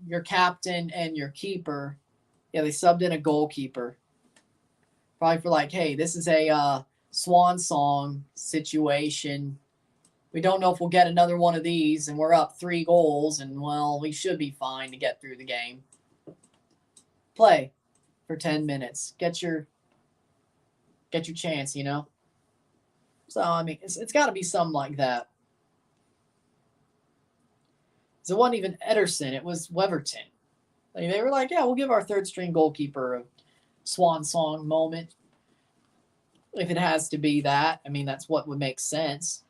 [SPEAKER 1] your captain and your keeper. Yeah, they subbed in a goalkeeper. Probably for like, hey, this is a swan song situation. We don't know if we'll get another one of these, and we're up 3 goals, and, well, we should be fine to get through the game. Play for 10 minutes. Get your chance, you know. So, I mean, it's got to be something like that. So it wasn't even Ederson. It was Weverton. Like, they were like, yeah, we'll give our third string goalkeeper a swan song moment. If it has to be that, I mean, that's what would make sense.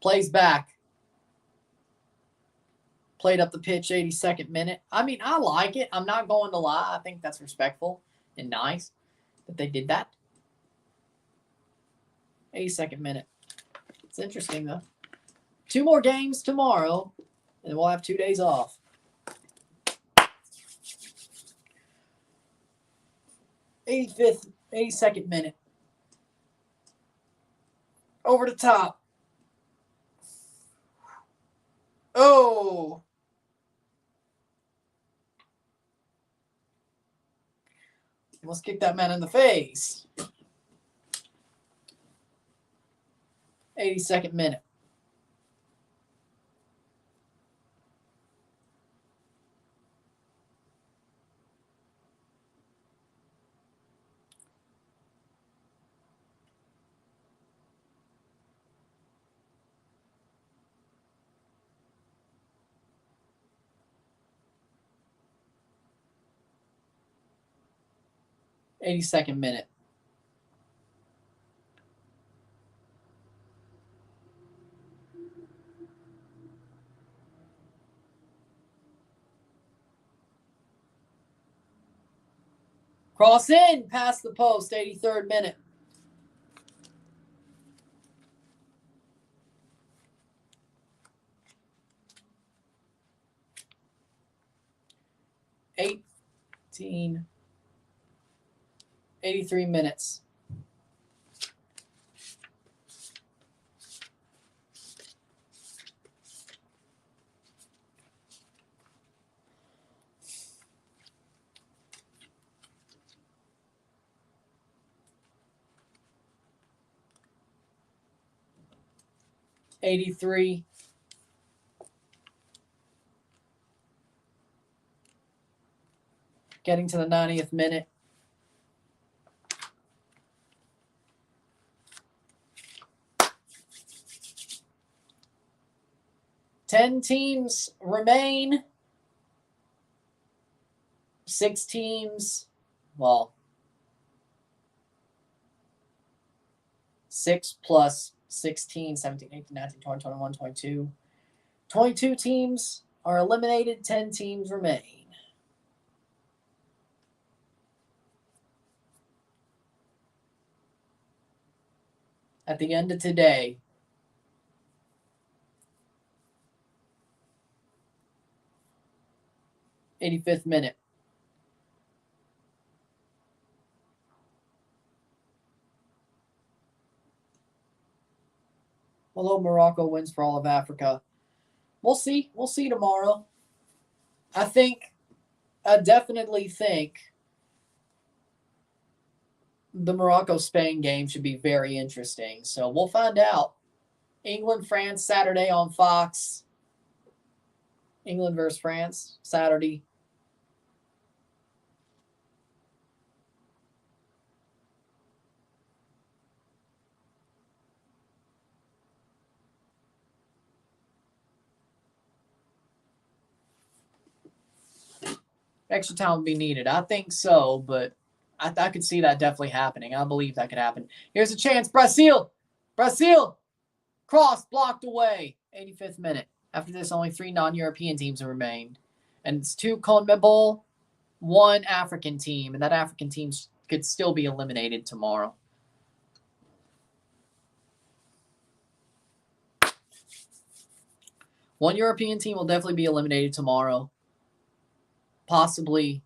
[SPEAKER 1] Plays back. Played up the pitch, 82nd minute. I mean, I like it. I'm not going to lie. I think that's respectful and nice that they did that. 82nd minute. It's interesting, though. 2 more games tomorrow, and we'll have 2 days off. 82nd minute. Over the top. Oh! Let's kick that man in the face. 82nd minute. '82nd minute. Cross in, past the post, 83rd minute. '83 minutes. '83. Getting to the 90th minute. Ten teams remain. 6 teams, well, 6 plus 16, 17, 18, 19, 20, 21, 22. 22 teams are eliminated. 10 teams remain. At the end of today, '85th minute. Although Morocco wins for all of Africa, we'll see. We'll see tomorrow. I definitely think the Morocco-Spain game should be very interesting. So we'll find out. England, France, Saturday on Fox. England versus France, Saturday. Extra time would be needed. I think so, but I could see that definitely happening. I believe that could happen. Here's a chance. Brazil! Brazil! Cross blocked away. 85th minute. After this, only 3 non-European teams have remained. And it's 2 CONMEBOL, 1 African team. And that African team could still be eliminated tomorrow. One European team will definitely be eliminated tomorrow. Possibly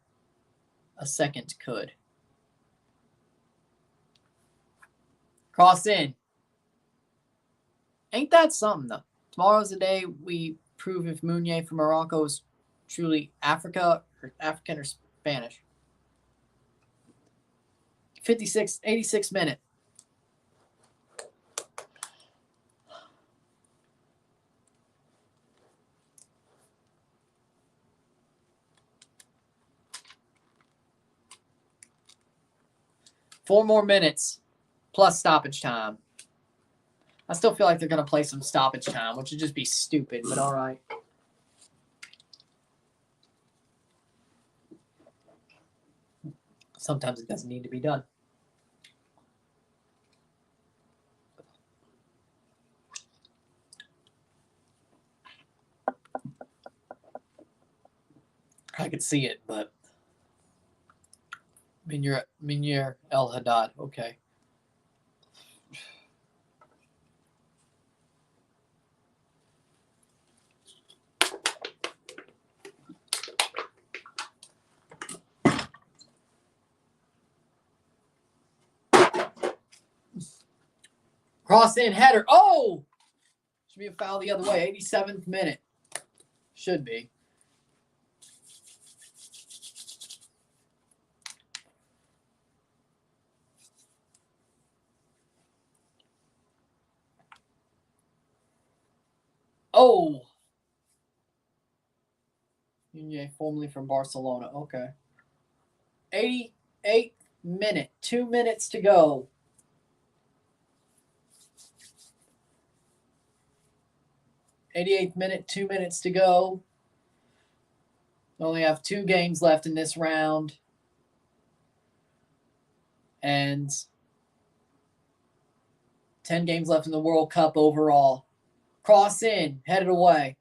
[SPEAKER 1] a second could. Cross in. Ain't that something, though? Tomorrow's the day we prove if Meunier from Morocco is truly African or Spanish. 86th minute. 4 more minutes plus stoppage time. I still feel like they're going to play some stoppage time, which would just be stupid, but all right. Sometimes it doesn't need to be done. I could see it, but Minir El Haddad. Okay. Cross in header. Oh! Should be a foul the other way. 87th minute. Should be. Oh! Nunez, formerly from Barcelona. Okay. 88th minute. 2 minutes to go. 88th minute, 2 minutes to go. We only have 2 games left in this round. And 10 games left in the World Cup overall. Cross in, headed away.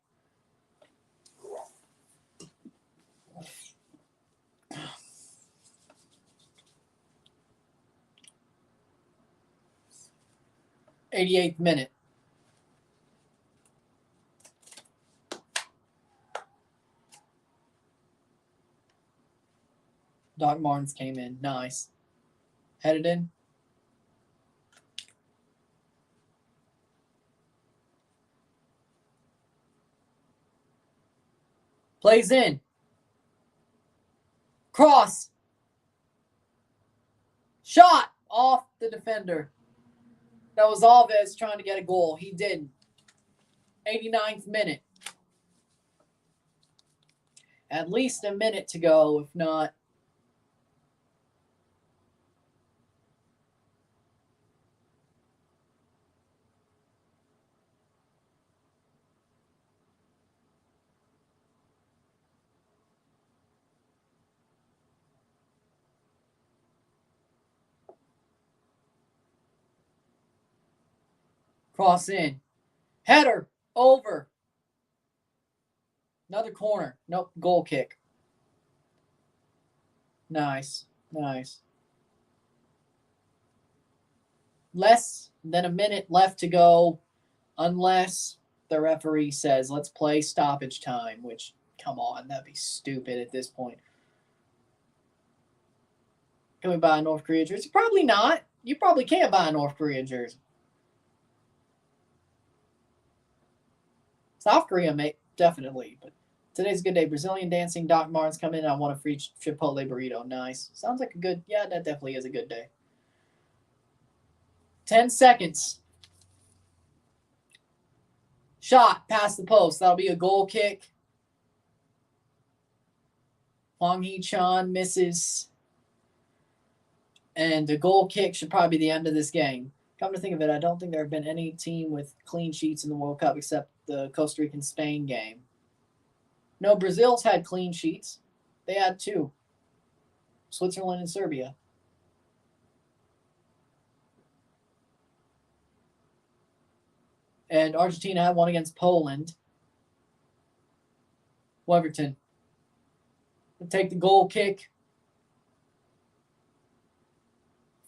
[SPEAKER 1] '88th minute. Doc Martins came in. Nice. Headed in. Plays in. Cross. Shot off the defender. That was Alves trying to get a goal. He didn't. 89th minute. At least a minute to go, if not. Cross in. Header. Over. Another corner. Nope. Goal kick. Nice. Nice. Less than a minute left to go unless the referee says, let's play stoppage time, which, come on, that'd be stupid at this point. Can we buy a North Korea jersey? Probably not. You probably can't buy a North Korea jersey. South Korea, mate, definitely. But today's a good day. Brazilian dancing. Doc Martins come in. I want a free Chipotle burrito. Nice. Sounds like a good, yeah, that definitely is a good day. 10 seconds. Shot past the post. That'll be a goal kick. Hwang Hee-chan misses. And a goal kick should probably be the end of this game. Come to think of it, I don't think there have been any team with clean sheets in the World Cup except the Costa Rican-Spain game. No, Brazil's had clean sheets. They had 2. Switzerland and Serbia. And Argentina had one against Poland. Weverton. Take the goal kick.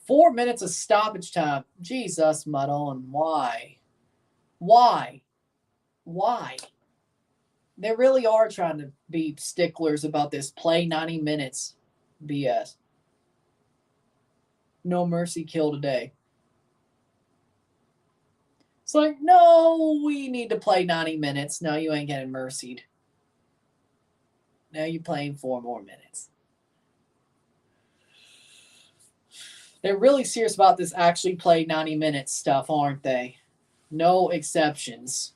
[SPEAKER 1] 4 minutes of stoppage time. Jesus, Maron. Why? Why? Why? They really are trying to be sticklers about this play 90 minutes BS. No mercy kill today. It's like, no, we need to play 90 minutes. No, you ain't getting mercied. Now you're playing 4 more minutes. They're really serious about this actually play 90 minutes stuff, aren't they? No exceptions.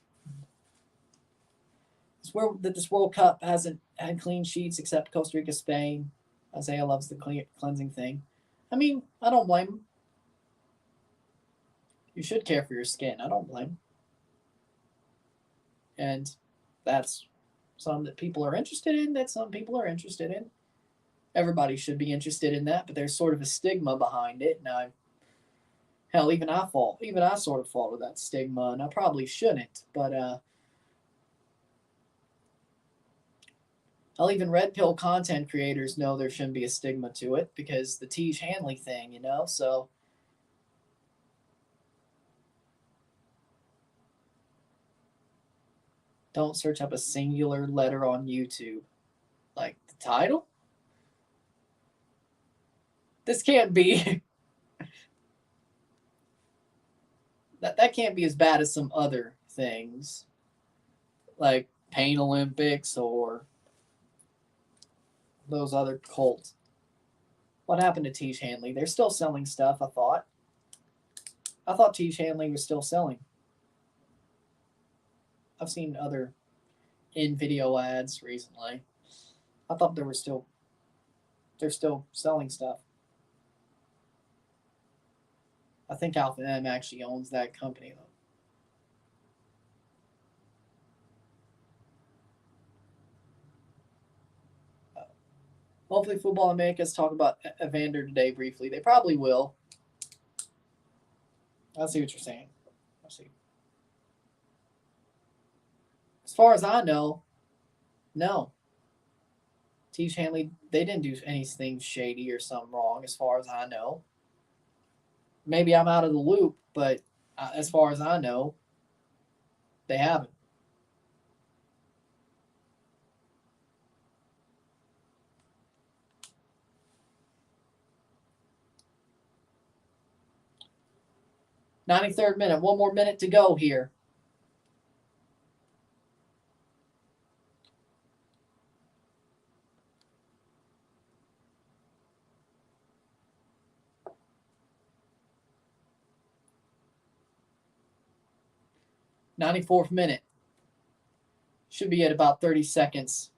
[SPEAKER 1] This World Cup hasn't had clean sheets except Costa Rica, Spain. Isaiah loves the cleansing thing. I mean, I don't blame them. You should care for your skin. I don't blame them. And that's something that people are interested in, that some people are interested in. Everybody should be interested in that, but there's sort of a stigma behind it. And hell, even I sort of fall with that stigma, and I probably shouldn't. But hell, even red pill content creators know there shouldn't be a stigma to it because the Tiege Hanley thing, you know. So don't search up a singular letter on YouTube, like the title. This can't be. That can't be as bad as some other things, like Pain Olympics or those other cults. What happened to Tiege Hanley? They're still selling stuff, I thought. I thought Tiege Hanley was still selling. I've seen other in-video ads recently. I thought they're still selling stuff. I think Alpha M actually owns that company, though. Hopefully Football Americas talk about Evander today briefly. They probably will. I see what you're saying. I see. As far as I know, no. Tiege Hanley, they didn't do anything shady or something wrong, as far as I know. Maybe I'm out of the loop, but as far as I know, they haven't. "93rd minute. 1 more minute to go here. "94th minute. Should be at about 30 seconds.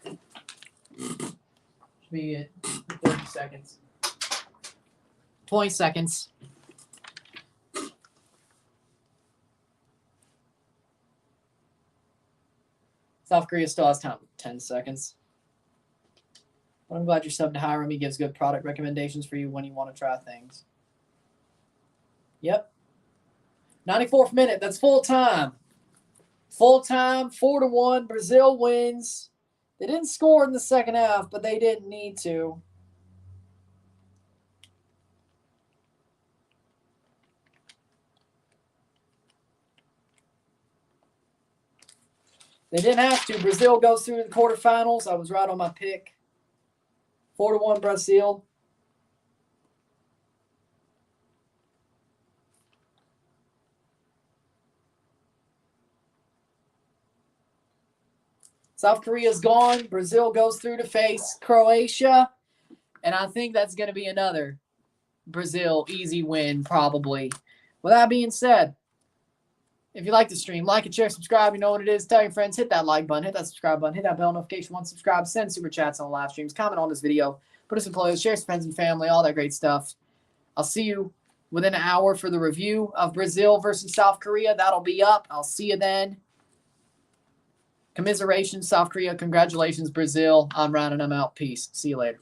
[SPEAKER 1] Should be at 30 seconds. 20 seconds. South Korea still has time. 10 seconds. But I'm glad you're subbed to Hiram. He gives good product recommendations for you when you want to try things. Yep. 94th minute. That's full time. Full time, 4-1. Brazil wins. They didn't score in the second half, but they didn't need to. They didn't have to. Brazil goes through the quarterfinals. I was right on my pick. 4-1 Brazil. South Korea's gone. Brazil goes through to face Croatia. And I think that's going to be another Brazil easy win, probably. With that being said, if you like the stream, like and share, subscribe. You know what it is. Tell your friends. Hit that like button. Hit that subscribe button. Hit that bell notification once subscribe. Send super chats on live streams. Comment on this video. Put us in playlist. Share with friends and family. All that great stuff. I'll see you within an hour for the review of Brazil versus South Korea. That'll be up. I'll see you then. Commiserations, South Korea. Congratulations, Brazil. I'm Ryan and I'm out. Peace. See you later.